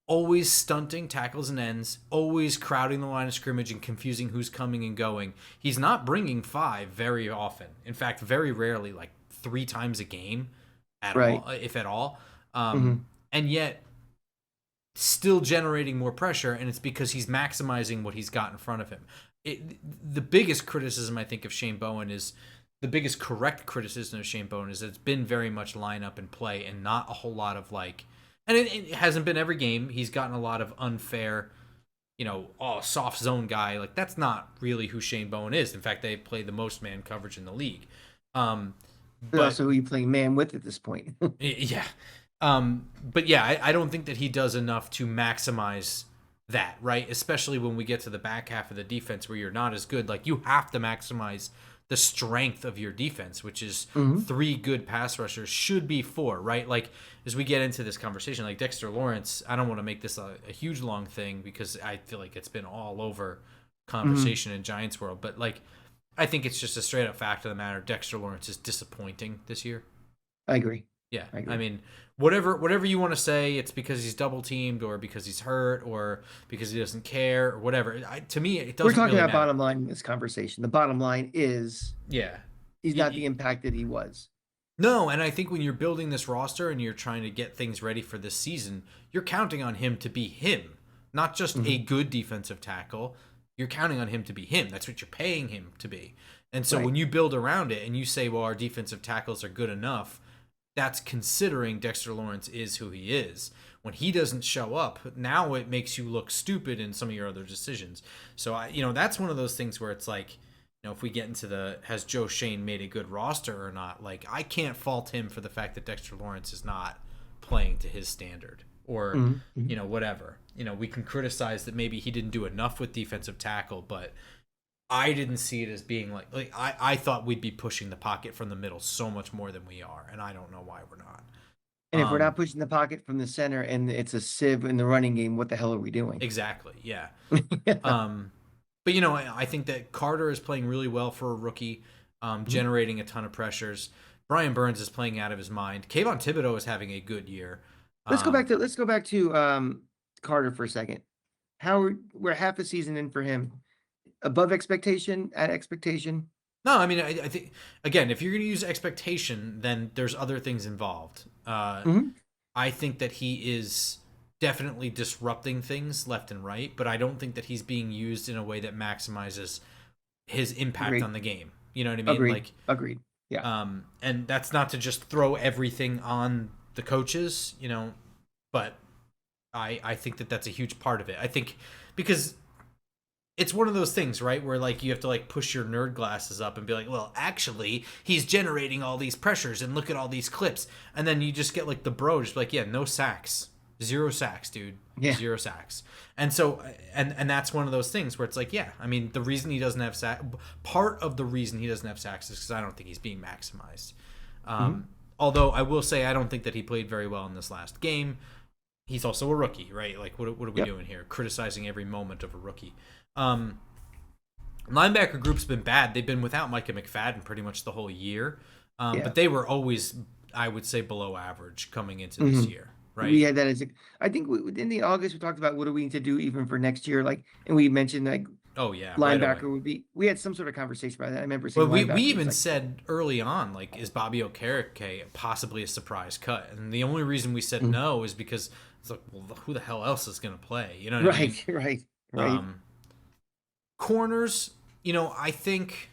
always stunting tackles and ends, always crowding the line of scrimmage and confusing who's coming and going. He's not bringing 5 very often. In fact, very rarely, like 3 times a game at Right. all, if at all. Mhm. And yet still generating more pressure, and it's because he's maximizing what he's got in front of him. The biggest criticism I think of Shane Bowen is the biggest correct criticism of Shane Bowen is that it's been very much line up and play and not a whole lot of like, and it hasn't been every game. He's gotten a lot of unfair, soft zone guy. Like that's not really who Shane Bowen is. In fact, they play the most man coverage in the league. But But also who you playing man with at this point. yeah. But yeah, I don't think that he does enough to maximize that, right? Especially when we get to the back half of the defense where you're not as good. Like you have to maximize the strength of your defense, which is Mhm. 3 good pass rushers should be 4, right? Like as we get into this conversation, like Dexter Lawrence, I don't want to make this a huge long thing because I feel like it's been all over Mhm. conversation in Giants world, but like I think it's just a straight up fact of the matter. Dexter Lawrence is disappointing this year. I agree. Yeah, I I agree. mean, whatever you want to say, it's because he's double teamed or because he's hurt or because he doesn't care or whatever. To me, it We're doesn't talking really about matter. bottom line in this conversation. The bottom line is Yeah. he's not the impact that he was. No, and I think when you're building this roster and you're trying to get things ready for this season, you're counting on him to be him, not just a Mhm. good defensive tackle. You're counting on him to be him. That's what you're paying him to be. And so Right. when you build around it and you say, well, our defensive tackles are good enough, that's considering Dexter Lawrence is who he is. When he doesn't show up, now it makes you look stupid in some of your other decisions. So that's one of those things where it's like, if we get into the has Joe Shane made a good roster or not, like I can't fault him for the fact that Dexter Lawrence is not playing to his standard or Mhm. Mhm. whatever. We can criticize that maybe he didn't do enough with defensive tackle, but I didn't see it as being like I thought we'd be pushing the pocket from the middle so much more than we are, and I don't know why we're not. And if we're Um, not pushing the pocket from the center and it's a sieve in the running game, what the hell are we doing? exactly, yeah. Yeah. But I think that Carter is playing really well for a rookie, Mhm. generating a ton of pressures. Brian Burns is playing out of his mind. Kayvon Thibodeau is having a good year. Um, Let's go back to Carter for a second. We're half a season in for him. Above expectation, at expectation. no, I mean I think again, if you're going to use expectation, then there's other things involved. Mhm. I think that he is definitely disrupting things left and right, but I don't think that he's being used in a way that maximizes his impact Agreed. on the game. You know what I mean? Agreed. Like, Agreed. Yeah. and that's not to just throw everything on the coaches, but I think that that's a huge part of it. I think because it's one of those things, right, where like you have to like push your nerd glasses up and be like, well, actually, he's generating all these pressures and look at all these clips, and then you just get like the bro, just like, yeah, no sacks, 0 sacks, dude, Yeah. 0 sacks, and so and that's one of those things where it's like, yeah, I mean, the reason he doesn't have part of the reason he doesn't have sacks is because I don't think he's being maximized. Mhm. Although I will say I don't think that he played very well in this last game. He's also a rookie, right? Like, what are we Yep. doing here? Criticizing every moment of a rookie. Um, Linebacker group's been bad. They've been without Micah McFadden pretty much the whole year, Yeah. but they were always, I would say, below average coming into this Mhm. year, We right? had that as a, I think in the August we talked about what do we need to do even for next year, like, and we mentioned like Oh yeah, right away. linebacker would be. We had some sort of conversation about that. I remember Well, saying we linebacker was even like, said early on, like, is Bobby Okereke possibly a surprise cut? And the only reason we said Mhm. no is because it's like, well, who the hell else is going to play? You know what I mean? Right, right, right. Um, Corners, I think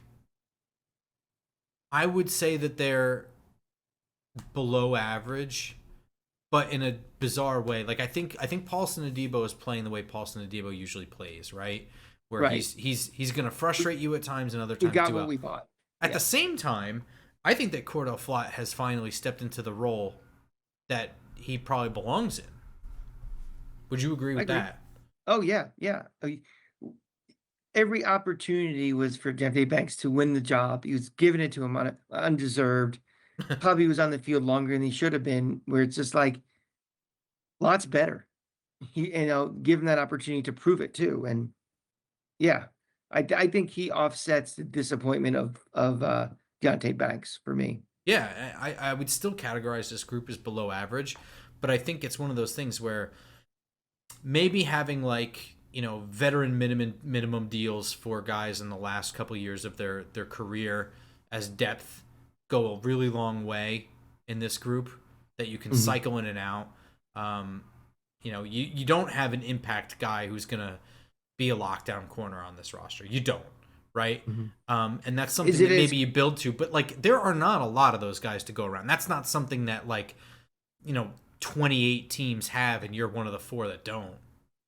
I would say that they're below average, but in a bizarre way. Like I think Paulson Adebo is playing the way Paulson Adebo usually plays, right? Where Right. he's gonna frustrate you at times and other We times got do what well. we bought. At the Yeah, same time, I think that Cordell Flott has finally stepped into the role that he probably belongs in. Would you agree I with agree. that? Oh yeah, yeah. Every opportunity was for Devontae Banks to win the job. He was giving it to him on undeserved. Probably was on the field longer than he should have been. Where it's just like lots better. He, given that opportunity to prove it too. And yeah, I think he offsets the disappointment of Deontay Banks for me. Yeah, I would still categorize this group as below average, but I think it's one of those things where maybe having like veteran minimum deals for guys in the last couple of years of their career as depth go a really long way in this group that you can Mhm, cycle in and out. Um, you don't have an impact guy who's gonna be a lockdown corner on this roster. You don't, right? mhm. And that's Is something it that as maybe you build to, but like there are not a lot of those guys to go around. That's not something that like you know 28 teams have, and you're one of the four that don't.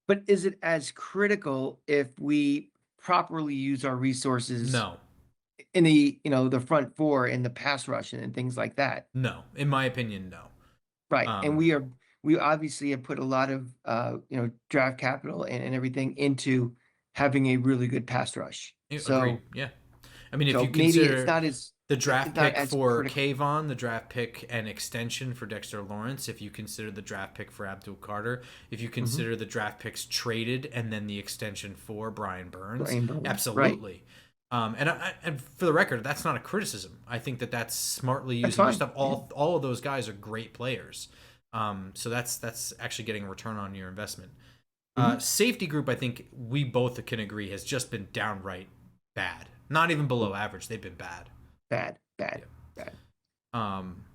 but is it as critical if we properly use our resources No, in the front four in the pass rush and things like that? no. In my opinion, no. Right. And Um, we obviously have put a lot of draft capital and everything into having a really good pass rush. Agreed. So Yeah. I mean, if so you maybe it's consider not as the draft it's not pick as for critical. Kayvon, the draft pick and extension for Dexter Lawrence, if you consider the draft pick for Abdul Carter, if you Hmm. consider the draft picks traded and then the extension for Brian Burns, Brian Burns. Right. absolutely. And for the record, that's not a criticism. I think that that's smartly That's using your fine. stuff. Yeah. All of those guys are great players. So that's actually getting a return on your investment. Hmm. Safety group, I think we both can agree, has just been downright bad. Not even below average. They've been bad. Bad, bad, Yeah. bad. Um,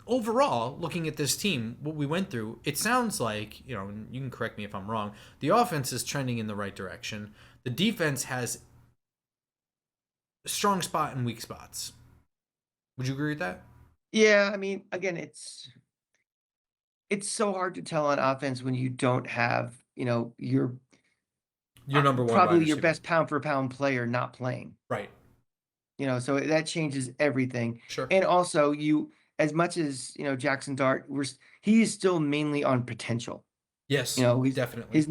Overall, looking at this team, what we went through, it sounds like, and you can correct me if I'm wrong, the offense is trending in the right direction. The defense has a strong spot and weak spots. Would you agree with that? Yeah, I mean, again, it's so hard to tell on offense when you don't have, your Your number one wide probably your receiver. best pound for pound player not playing. Right. So that changes everything. Sure. And also as much as, Jackson Dart, he is still mainly on potential. Yes, definitely.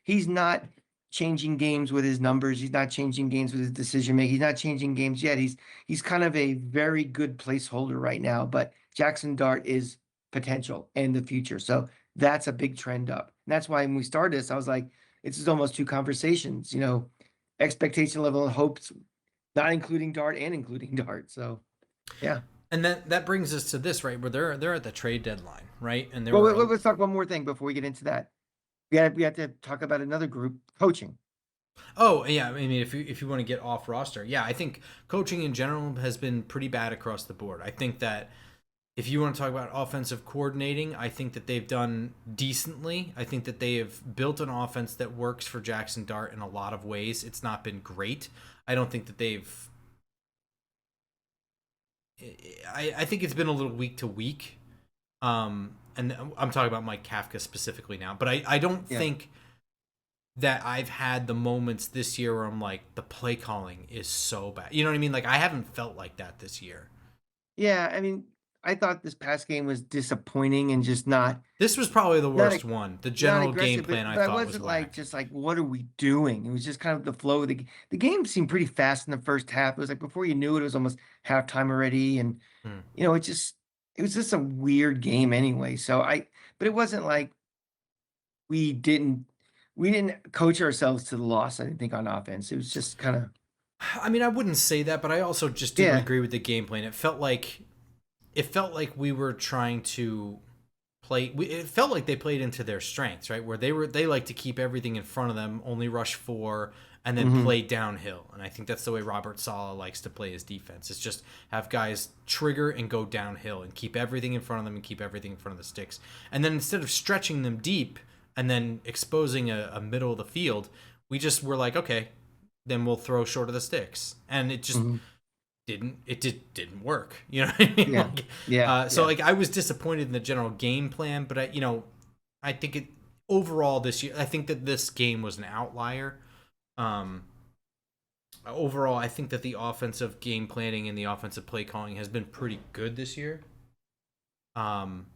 He's not changing games with his numbers. He's not changing games with his decision making. He's not changing games yet. He's kind of a very good placeholder right now, but Jackson Dart is potential in the future. So that's a big trend up. And that's why when we started this, I was like, it's almost two conversations, expectation level and hopes, not including Dart and including Dart. So yeah. And that brings us to this, right? Where they're at the trade deadline, right? And there Well, were let's talk one more thing before we get into that. We have to talk about another group, coaching. Oh yeah, I mean if you want to get off roster, yeah, I think coaching in general has been pretty bad across the board. I think that if you want to talk about offensive coordinating, I think that they've done decently. I think that they have built an offense that works for Jackson Dart in a lot of ways. It's not been great. I don't think that they've. I think it's been a little week to week. And I'm talking about Mike Kafka specifically now, but I don't Yeah. think that I've had the moments this year where I'm like, the play calling is so bad. You know what I mean? Like, I haven't felt like that this year. Yeah, I mean, I thought this past game was disappointing and just This was probably the not worst one. The not general game aggressive, plan I but I thought was wasn't like whack. just like what are we doing? It was just kind of the flow of the game seemed pretty fast in the first half. It was like before you knew it, it was almost halftime already, and Hmm. it was just a weird game anyway. But it wasn't like we didn't we didn't coach ourselves to the loss. I didn't think on offense. It was just kind of I mean, I wouldn't say that, but I also just didn't yeah. agree with the game plan. It felt like we were trying to play. It felt like they played into their strengths, right? Where they like to keep everything in front of them, only rush four, and then Hmm. play downhill. And I think that's the way Robert Sala likes to play his defense. It's just have guys trigger and go downhill and keep everything in front of them and keep everything in front of the sticks. And then instead of stretching them deep and then exposing a middle of the field, we just were like, okay, then we'll throw short of the sticks, and it just Hmm. didn't work. You know what I mean? Yeah, yeah, So yeah. like I was disappointed in the general game plan, but I think it overall this year I think that this game was an outlier. Um, Overall, I think that the offensive game planning and the offensive play calling has been pretty good this year. Um,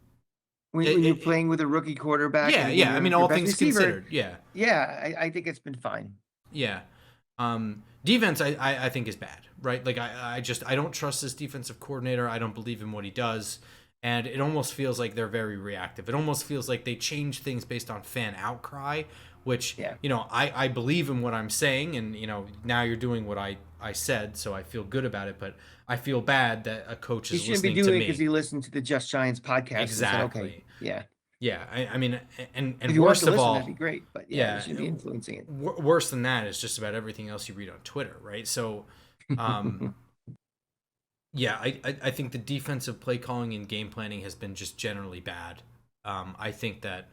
When you're playing with a rookie quarterback yeah, and again yeah. I mean, your all best things receiver, considered, yeah, yeah, I think it's been fine. yeah. Defense, I think is bad, right? Like I don't trust this defensive coordinator. I don't believe in what he does, and it almost feels like they're very reactive. It almost feels like they change things based on fan outcry, which Yeah. I believe in what I'm saying, and now you're doing what I said, so I feel good about it. But I feel bad that a coach He is shouldn't be listening to doing it because me. he listened to the Just Giants podcast and said, okay, Exactly. yeah. Yeah. I mean, If and you want worst to of listen, that'd all, be great. But yeah, he yeah, shouldn't be influencing it. worse than that is just about everything else you read on Twitter, right? So, um, yeah, I think the defensive play calling and game planning has been just generally bad. I think that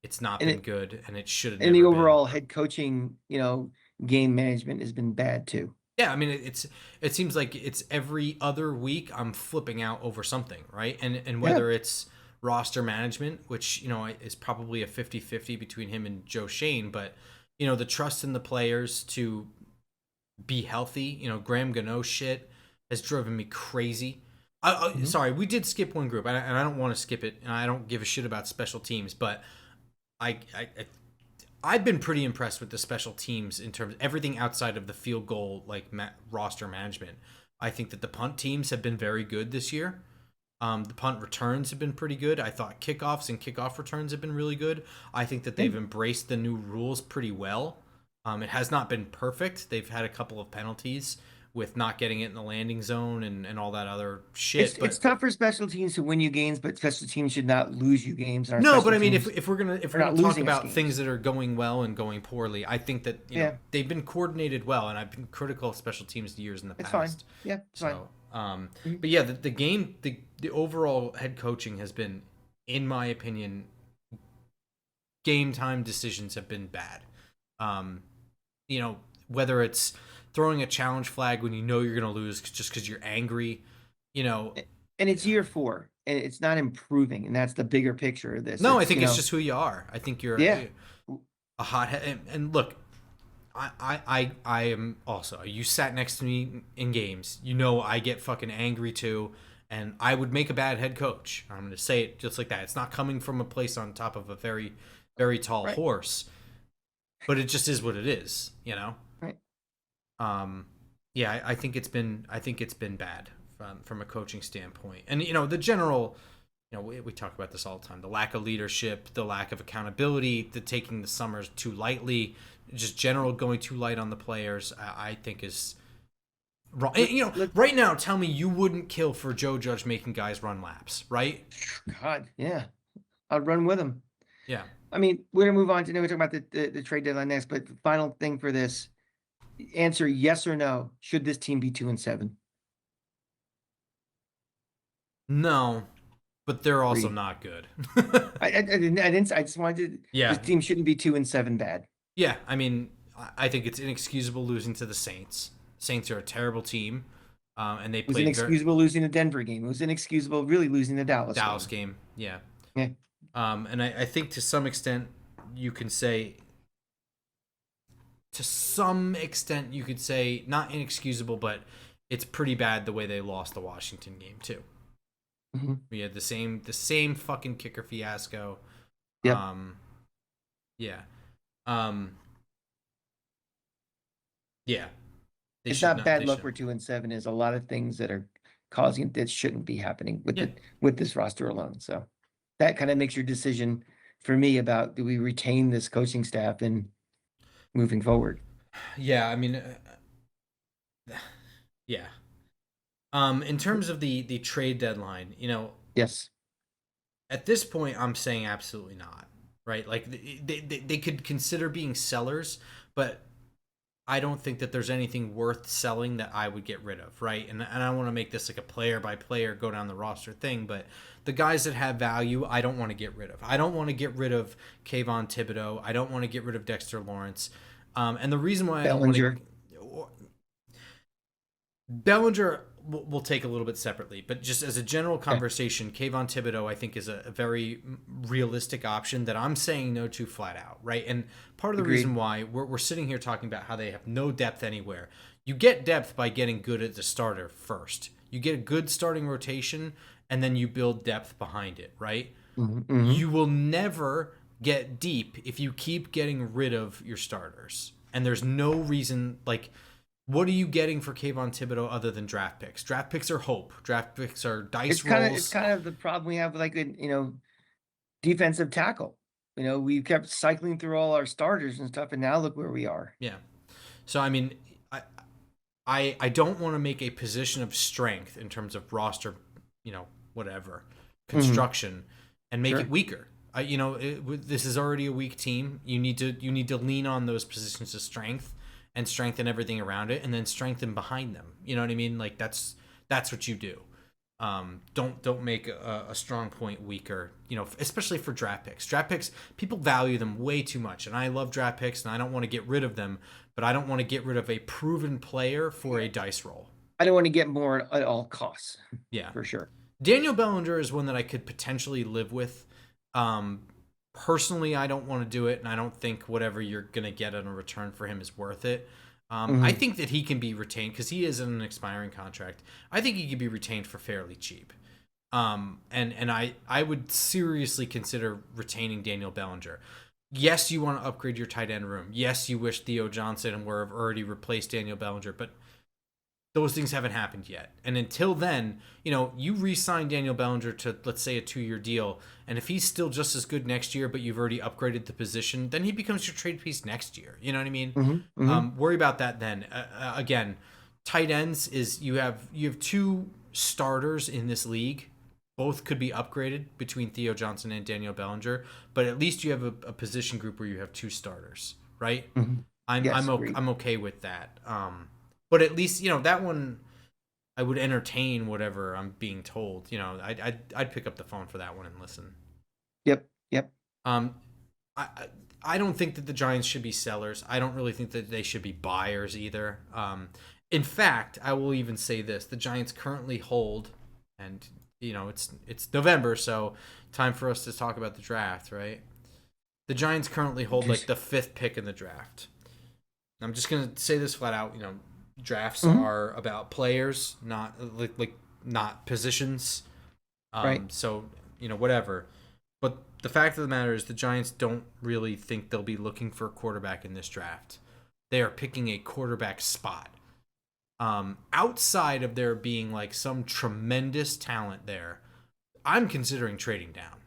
it's not and been it, good, and it should have and the never been. overall head coaching, game management has been bad too. Yeah, I mean it seems like it's every other week I'm flipping out over something, right? And Yeah. whether it's roster management, which is probably a 50-50 between him and Joe Shane, but the trust in the players to be healthy, Graham Gano shit has driven me crazy. Mhm. Sorry, we did skip one group, and I don't want to skip it, and I don't give a shit about special teams, but I've been pretty impressed with the special teams in terms of everything outside of the field goal roster management. I think that the punt teams have been very good this year. The punt returns have been pretty good. I thought kickoffs and kickoff returns have been really good. I think that Yeah. they've embraced the new rules pretty well. It has not been perfect. They've had a couple of penalties with not getting it in the landing zone and all that other It's shit. it's But tough for special teams to win you games, but special teams should not lose you games. And our no, but special I mean, if, teams if we're gonna if are we're not gonna talk losing us about things games. that are going well and going poorly, I think that Yeah, they've been coordinated well, and I've been critical of special teams years in the it's fine. past. Yeah, it's fine. So, Mhm. but yeah, the overall head coaching has been, in my opinion, game time decisions have been bad. Um, whether it's throwing a challenge flag when you're gonna lose just because you're angry, you know. And it's year 4, and it's not improving, and that's the bigger picture of this. No, I It's, think it's just who you are. I think you're yeah, a hothead. And look, I am also. You sat next to me in games. I get fucking angry too, and I would make a bad head coach. I'm going to say it just like that. It's not coming from a place on top of a very, very tall right, horse, but it just is what it is. right. Um, yeah, I think it's been bad from a coaching standpoint, and the general. We talk about this all the time: the lack of leadership, the lack of accountability, the taking the summers too lightly, just general going too light on the players. I think is wrong. Right now, tell me you wouldn't kill for Joe Judge making guys run laps, right? God, yeah, I'd run with him. Yeah. I mean, we're gonna move on to we're talking about the trade deadline next, but the final thing for this answer: yes or no. Should this team be 2-7? No, but they're also Agreed. not good. I didn't. I just wanted to. Yeah. This team shouldn't be 2-7 bad. Yeah. I mean, I think it's inexcusable losing to the Saints. Saints are a terrible team, and they It was played inexcusable losing the Denver game. It was inexcusable really losing the Dallas Dallas game. game. Yeah. Yeah. And I think to some extent you can say not inexcusable, but it's pretty bad the way they lost the Washington game too. Mm-hmm. We had the same fucking kicker fiasco. Yep. Yeah. Um, yeah. They It's should not not. bad They luck. should. We're 2-7. There's a lot of things that are causing that shouldn't be happening Yeah. with this roster alone. So that kind of makes your decision for me about do we retain this coaching staff and moving forward. Yeah. I mean, yeah. In terms of the trade deadline, Yes. at this point, I'm saying absolutely not. Right? Like they could consider being sellers, but I don't think that there's anything worth selling that I would get rid of, right? And I want to make this like a player by player go down the roster thing, but the guys that have value, I don't want to get rid of. I don't want to get rid of Kayvon Thibodeau. I don't want to get rid of Dexter Lawrence. And the reason why I don't want Bellinger. to Bellinger we'll take a little bit separately, but just as a general Okay. conversation, Kayvon Thibodeau I think is a very realistic option that I'm saying no to flat out, right? And part of the reason Agreed. why we're sitting here talking about how they have no depth anywhere, You get depth by getting good at the starter first. You get a good starting rotation, and then you build depth behind it, right? Hmm. You will never get deep if you keep getting rid of your starters. And there's no reason, like, what are you getting for Kayvon Thibodeau other than draft picks? Draft picks are hope. Draft picks are dice It's rolls. kind of the problem we have with, like, defensive tackle. We kept cycling through all our starters and stuff, and now look where we are. Yeah. So I mean, I I don't want to make a position of strength in terms of roster, whatever Hmm. construction, and make it Sure. weaker. This is already a weak team. You need to lean on those positions of strength and strengthen everything around it, and then strengthen behind them. You know what I mean? Like that's what you do. Don't make a strong point weaker. Especially for draft picks. Draft picks, people value them way too much, and I love draft picks, and I don't want to get rid of them, but I don't want to get rid of a proven player for a dice roll. I don't want to get more at all costs, Yeah, for sure. Daniel Bellinger is one that I could potentially live with. Um, Personally, I don't want to do it, and I don't think whatever you're gonna get in a return for him is worth it. I Hmm. think that he can be retained because he is in an expiring contract. I think he could be retained for fairly cheap. And I would seriously consider retaining Daniel Bellinger. Yes, you want to upgrade your tight end room. Yes, you wish Theo Johnson were have already replaced Daniel Bellinger, but those things haven't happened yet. And until then, you re-sign Daniel Bellinger to, let's say, a 2-year deal, and if he's still just as good next year, but you've already upgraded the position, then he becomes your trade piece next year. You know what I mean? Hmm. Hmm. Worry about that then. Again, tight ends is you have two starters in this league. Both could be upgraded between Theo Johnson and Daniel Bellinger, but at least you have a position group where you have two starters, right? Hmm. I'm Yes, I'm agreed. I'm okay with that. But at least that one I would entertain whatever I'm being told. I'd pick up the phone for that one and listen. Yep. Yep. Um, I I don't think that the Giants should be sellers. I don't really think that they should be buyers either. In fact, I will even say this: the Giants currently hold, and it's November, so time for us to talk about the draft, right? The Giants currently hold like the fifth pick in the draft. I'm just gonna say this flat out. Drafts Hmm. are about players, not not positions. Right. So whatever. But the fact of the matter is, the Giants don't really think they'll be looking for a quarterback in this draft. They are picking a quarterback spot. Outside of there being like some tremendous talent there, I'm considering trading down.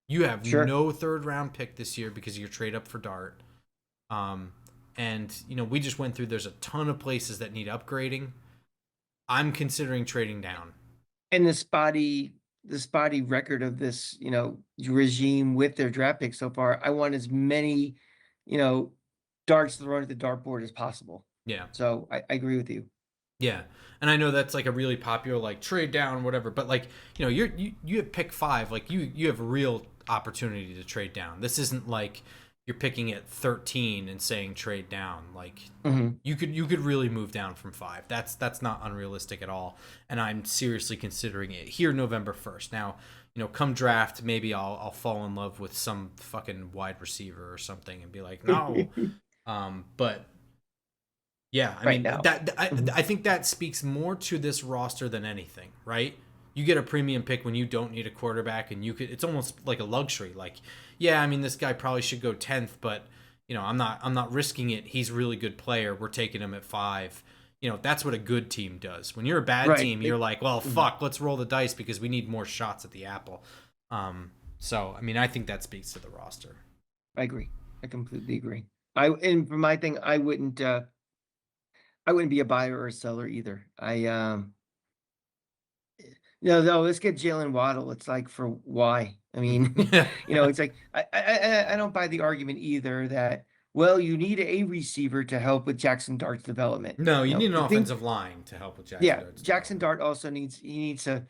You have Sure. no third round pick this year because of your trade up for Dart. Um, and we just went through. There's a ton of places that need upgrading. I'm considering trading down. And the spotty record of this, regime with their draft picks so far, I want as many, you know, darts thrown at the dartboard as possible. Yeah, So I agree with you. yeah. And I know that's like a really popular like trade down, whatever. But like you have pick 5. Like you have a real opportunity to trade down. This isn't like you're picking at 13 and saying trade down. Like Hmm. you could really move down from 5. That's not unrealistic at all. And I'm seriously considering it here November 1st. Now, come draft, maybe I'll fall in love with some fucking wide receiver or something and be like, no. But yeah, I Right mean now. that I, Hmm. I think that speaks more to this roster than anything, right? You get a premium pick when you don't need a quarterback, and it's almost like a luxury. Like, yeah, I mean this guy probably should go 10th, but I'm not risking it. He's a really good player. We're taking him at 5. That's what a good team does. When you're a bad Right. team, you're like, well, Mhm. fuck, let's roll the dice because we need more shots at the apple. So I mean, I think that speaks to the roster. I agree. I completely agree. And for my thing, I wouldn't be a buyer or a seller either. No, let's get Jalen Waddle. It's like, for why? I mean, it's like I don't buy the argument either that, well, you need a receiver to help with Jackson Dart's development. No, you need an The thing, offensive line to help with Jackson yeah, Dart's Jackson development. Dart also needs to,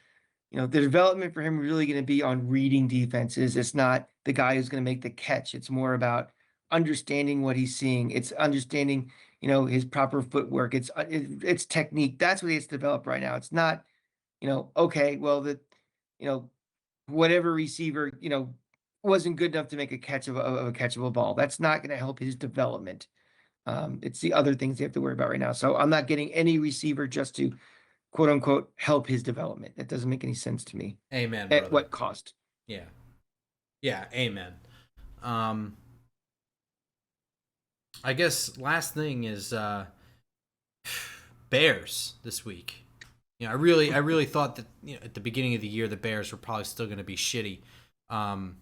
the development for him really going to be on reading defenses. It's not the guy who's going to make the catch. It's more about understanding what he's seeing. It's understanding, his proper footwork. It's technique. That's what he has to develop right now. It's not, okay, well, you know, whatever receiver, wasn't good enough to make a catch of a catchable ball. That's not going to help his development. It's the other things they have to worry about right now. So I'm not getting any receiver just to quote unquote help his development. That doesn't make any sense to me. Amen, At brother. what cost? Yeah. Yeah, amen. Um I guess last thing is Bears this week. I really thought that at the beginning of the year the Bears were probably still going to be shitty. Um,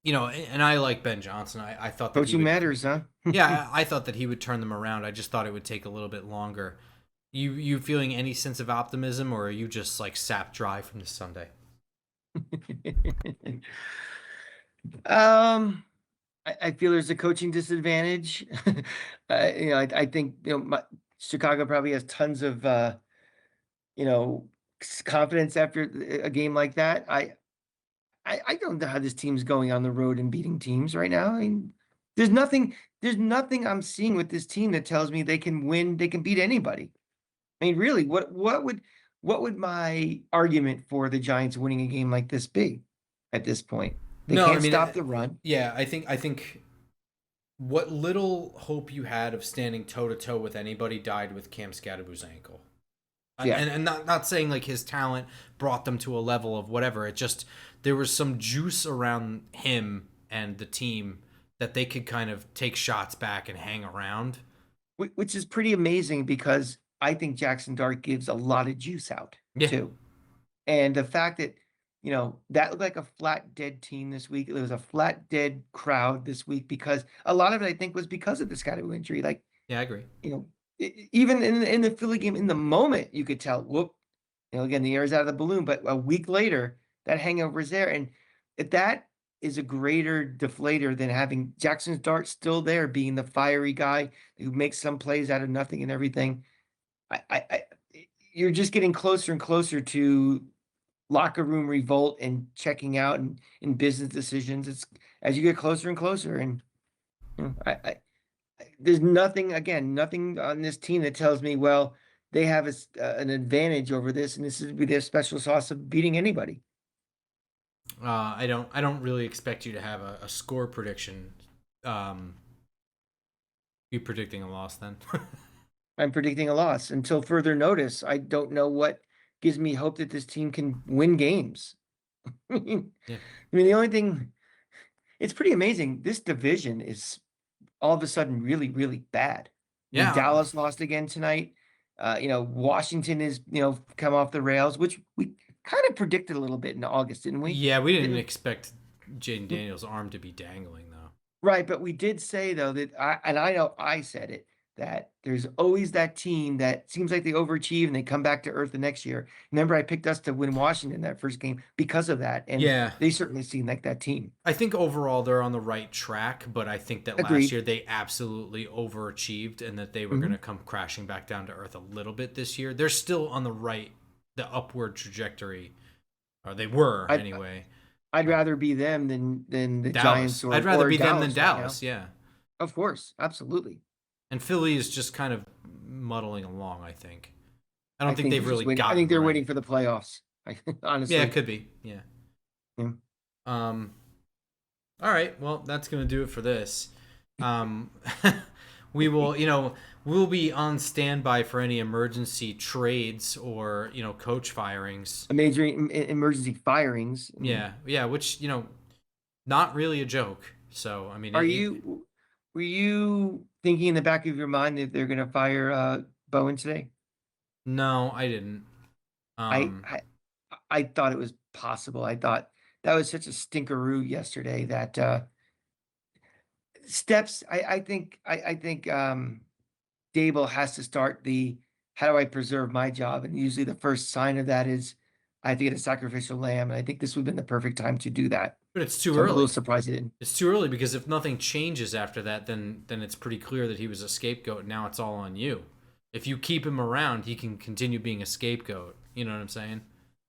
and I like Ben Johnson. I thought that he Coaching would. matters, huh? Yeah, I thought that he would turn them around. I just thought it would take a little bit longer. You feeling any sense of optimism, or are you just like sap dry from this Sunday? um, I feel there's a coaching disadvantage. I think Chicago probably has tons of confidence after a game like that. I don't know how this team's going on the road and beating teams right now. I mean, there's nothing, there's nothing I'm seeing with this team that tells me they can win, they can beat anybody. I mean, really, what would my argument for the Giants winning a game like this be at this point? They No, I can't mean, stop the run. yeah, I think what little hope you had of standing toe to toe with anybody died with Cam Scadaboo's ankle. Yeah. And not saying like his talent brought them to a level of whatever. It just there was some juice around him and the team that they could kind of take shots back and hang around. Which is pretty amazing because I think Jackson Dart gives a lot of juice out Yeah, too. And the fact that, that looked like a flat dead team this week. It was a flat dead crowd this week because a lot of it, I think, was because of the Scotty injury. Like, yeah, I agree. even in the Philly game, in the moment, you could tell, whoop, again, the air is out of the balloon. But a week later, that hangover is there. And if that is a greater deflator than having Jackson's Dart still there, being the fiery guy who makes some plays out of nothing and everything. I you're just getting closer and closer to locker room revolt and checking out and in business decisions. It's as you get closer and closer, and there's nothing again, nothing on this team that tells me, well, they have an advantage over this, and this is be their special sauce of beating anybody. I don't really expect you to have a score prediction. Um, you predicting a loss then? I'm predicting a loss until further notice. I don't know what gives me hope that this team can win games. I mean, Yeah, the only thing it's pretty amazing. This division is all of a sudden really, really bad. I mean, yeah, Dallas lost again tonight. Washington is, come off the rails, which we kind of predicted a little bit in August, didn't we? yeah. We didn't Didn't expect Jaden Daniels' arm to be dangling though. Right, but we did say though that I know I said it, that there's always that team that seems like they overachieve and they come back to earth the next year. Remember, I picked us to win Washington that first game because of that, and Yeah, they certainly seem like that team. I think overall they're on the right track, but I think that last Agreed. year they absolutely overachieved and that they were going Hmm. to come crashing back down to earth a little bit this year. They're still on the upward trajectory, or they were I'd anyway. I'd rather be them than the Giants Dallas. or I'd rather be them than Dallas right now. Dallas, yeah. Of course, absolutely. And Philly is just kind of muddling along, I think. I I don't think think they've they're just really waiting. I gotten think they're right. waiting for the playoffs. Yeah, it Honestly. could be. Yeah. Yeah. Um all right, well, that's going to do it for this. Um we will, we'll be on standby for any emergency trades or, coach firings. A major emergency firings. I mean, Yeah. Yeah, which, not really a joke. So, I mean, are you were you thinking in the back of your mind that they're going to fire Bowen today? no, I didn't. I, Um I I thought it was possible. I thought that was such a stinkeroo yesterday that steps. I think Dable has to start the how do I preserve my job, and usually the first sign of that is I have to get a sacrificial lamb, and I think this would have been the perfect time to do that. but it's too So I'm a little early. surprised he didn't. It's too early because if nothing changes after that, then it's pretty clear that he was a scapegoat. Now it's all on you. If you keep him around, he can continue being a scapegoat. You know what I'm saying?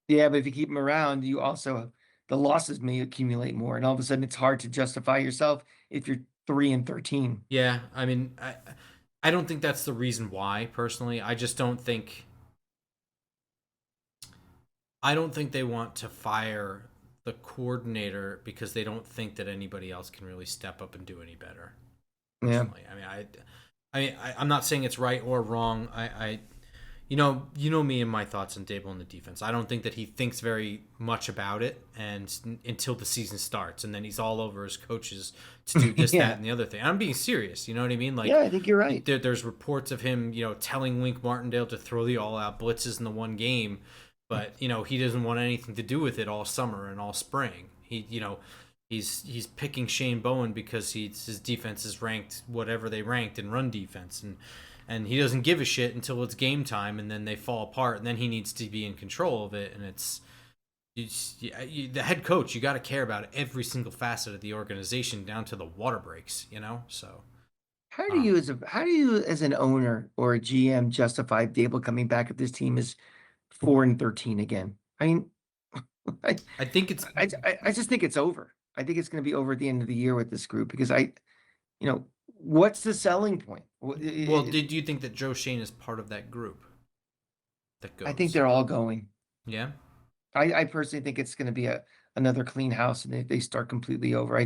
Yeah, but if you keep him around, you also the losses may accumulate more, and all of a sudden it's hard to justify yourself if you're 3-13. Yeah, I mean, I don't think that's the reason why. Personally, I don't think they want to fire the coordinator because they don't think that anybody else can really step up and do any better. Yeah. personally. I'm not saying it's right or wrong. You know me and my thoughts on Dable in the defense. I don't think that he thinks very much about it, and until the season starts, and then he's all over his coaches to do this, that, Yeah. and the other thing. I'm being serious. You know what I mean? Yeah, Like, I think you're right. there's reports of him, telling Wink Martindale to throw the all-out blitzes in the one game, but he doesn't want anything to do with it all summer and all spring. He's picking Shane Bowen because his defense is ranked whatever they ranked in run defense, and he doesn't give a shit until it's game time, and then they fall apart, and then he needs to be in control of it, and the head coach. You got to care about every single facet of the organization down to the water breaks, So um, How do you as an owner or a GM justify Dable coming back if this team is 4-13 again? I mean, I I think it's I just think it's over. I think it's going to be over at the end of the year with this group because what's the selling point? well. Did you think that Joe Shane is part of that group that I think goes? they're all going. Yeah. I personally think it's going to be another clean house and they start completely over. I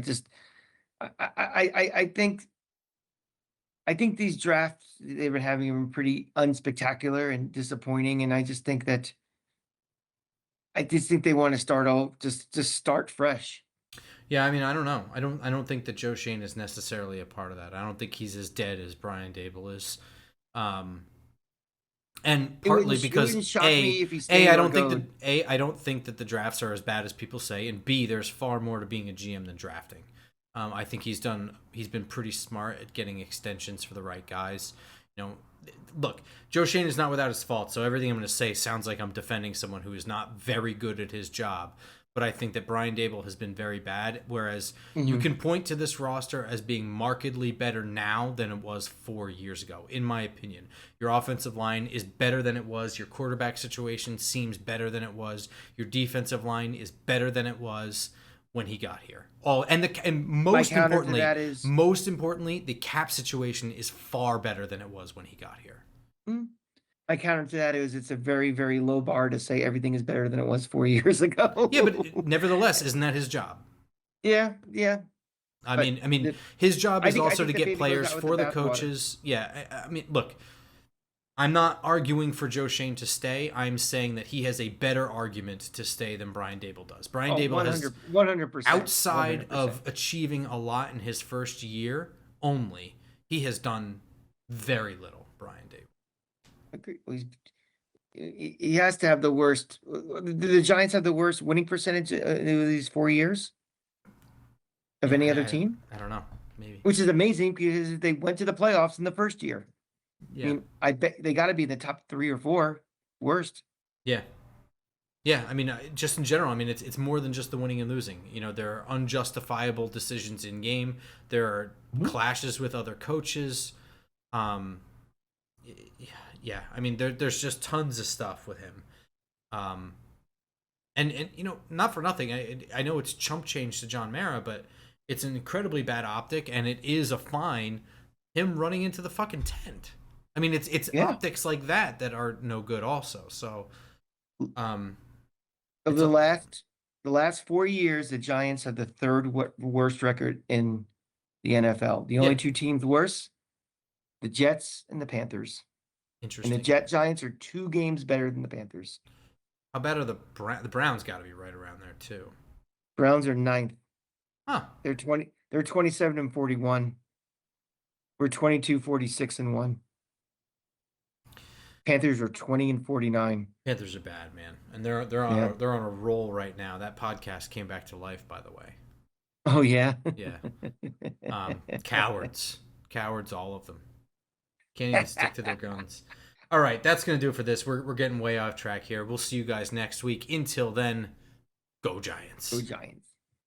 think these drafts they've been having are pretty unspectacular and disappointing, and I just think they want to start all just start fresh. Yeah, I mean, I don't know. I don't think that Joe Shane is necessarily a part of that. I don't think he's as dead as Brian Dable is. Um, and partly It because wouldn't shock me if he stayed I or don't think go. that I don't think that the drafts are as bad as people say, and B, there's far more to being a GM than drafting. I think he's been pretty smart at getting extensions for the right guys. You know, look, Joe Shane is not without his fault, so everything I'm going to say sounds like I'm defending someone who is not very good at his job. But I think that Brian Dable has been very bad, whereas you Mhm. can point to this roster as being markedly better now than it was 4 years ago, in my opinion. Your offensive line is better than it was. Your quarterback situation seems better than it was. Your defensive line is better than it was when he got here. And My counter to that is most importantly, the cap situation is far better than it was when he got here. mm, my counter to that is it's a very, very low bar to say everything is better than it was 4 years Yeah, ago. but nevertheless, isn't that his job? Yeah, yeah. I But mean, I mean, the, his job is I also to think the get baby goes players out with the for the bathwater. coaches. Yeah, I mean, look, I'm not arguing for Joe Shane to stay. I'm saying that he has a better argument to stay than Brian Dable does. Brian Oh, Dable has, 100%, outside 100%. of achieving a lot in his first year only, he has done very little. Brian Dable. Agree. He has to have the worst. Do the Giants have the worst winning percentage in these 4 years of Yeah, any other team? I don't know. Maybe. Which is amazing because they went to the playoffs in the first year. I Yeah. mean, I bet they got to be in the top 3 or 4 worst. Yeah. Yeah, I mean, just in general, I mean, it's more than just the winning and losing. There are unjustifiable decisions in game. There are Mhm. clashes with other coaches. Um, yeah, I mean, there's just tons of stuff with him. Um, and not for nothing. I know it's chump change to John Mara, but it's an incredibly bad optic, and it is a fine. Him running into the fucking tent. I mean, it's Yeah. optics like that are no good. Also, so um, Of it's a the last 4 years, the Giants have the third worst record in the NFL. The yeah, only two teams worse, the Jets and the Panthers. And the interesting. Giants are 2 games better than the Panthers. How bad are the Browns? Got to be right around there too. Browns are ninth. Huh? They're 27-41. We're 22-46-1. Panthers are 20-49. Panthers are bad, man, and they're on Yeah. a roll right now. That podcast came back to life, by the way. Oh yeah. Yeah. Cowards, cowards, all of them. Can't even stick to their guns. All right, that's gonna do it for this. We're getting way off track here. We'll see you guys next week. Until then, go Go Giants. Giants.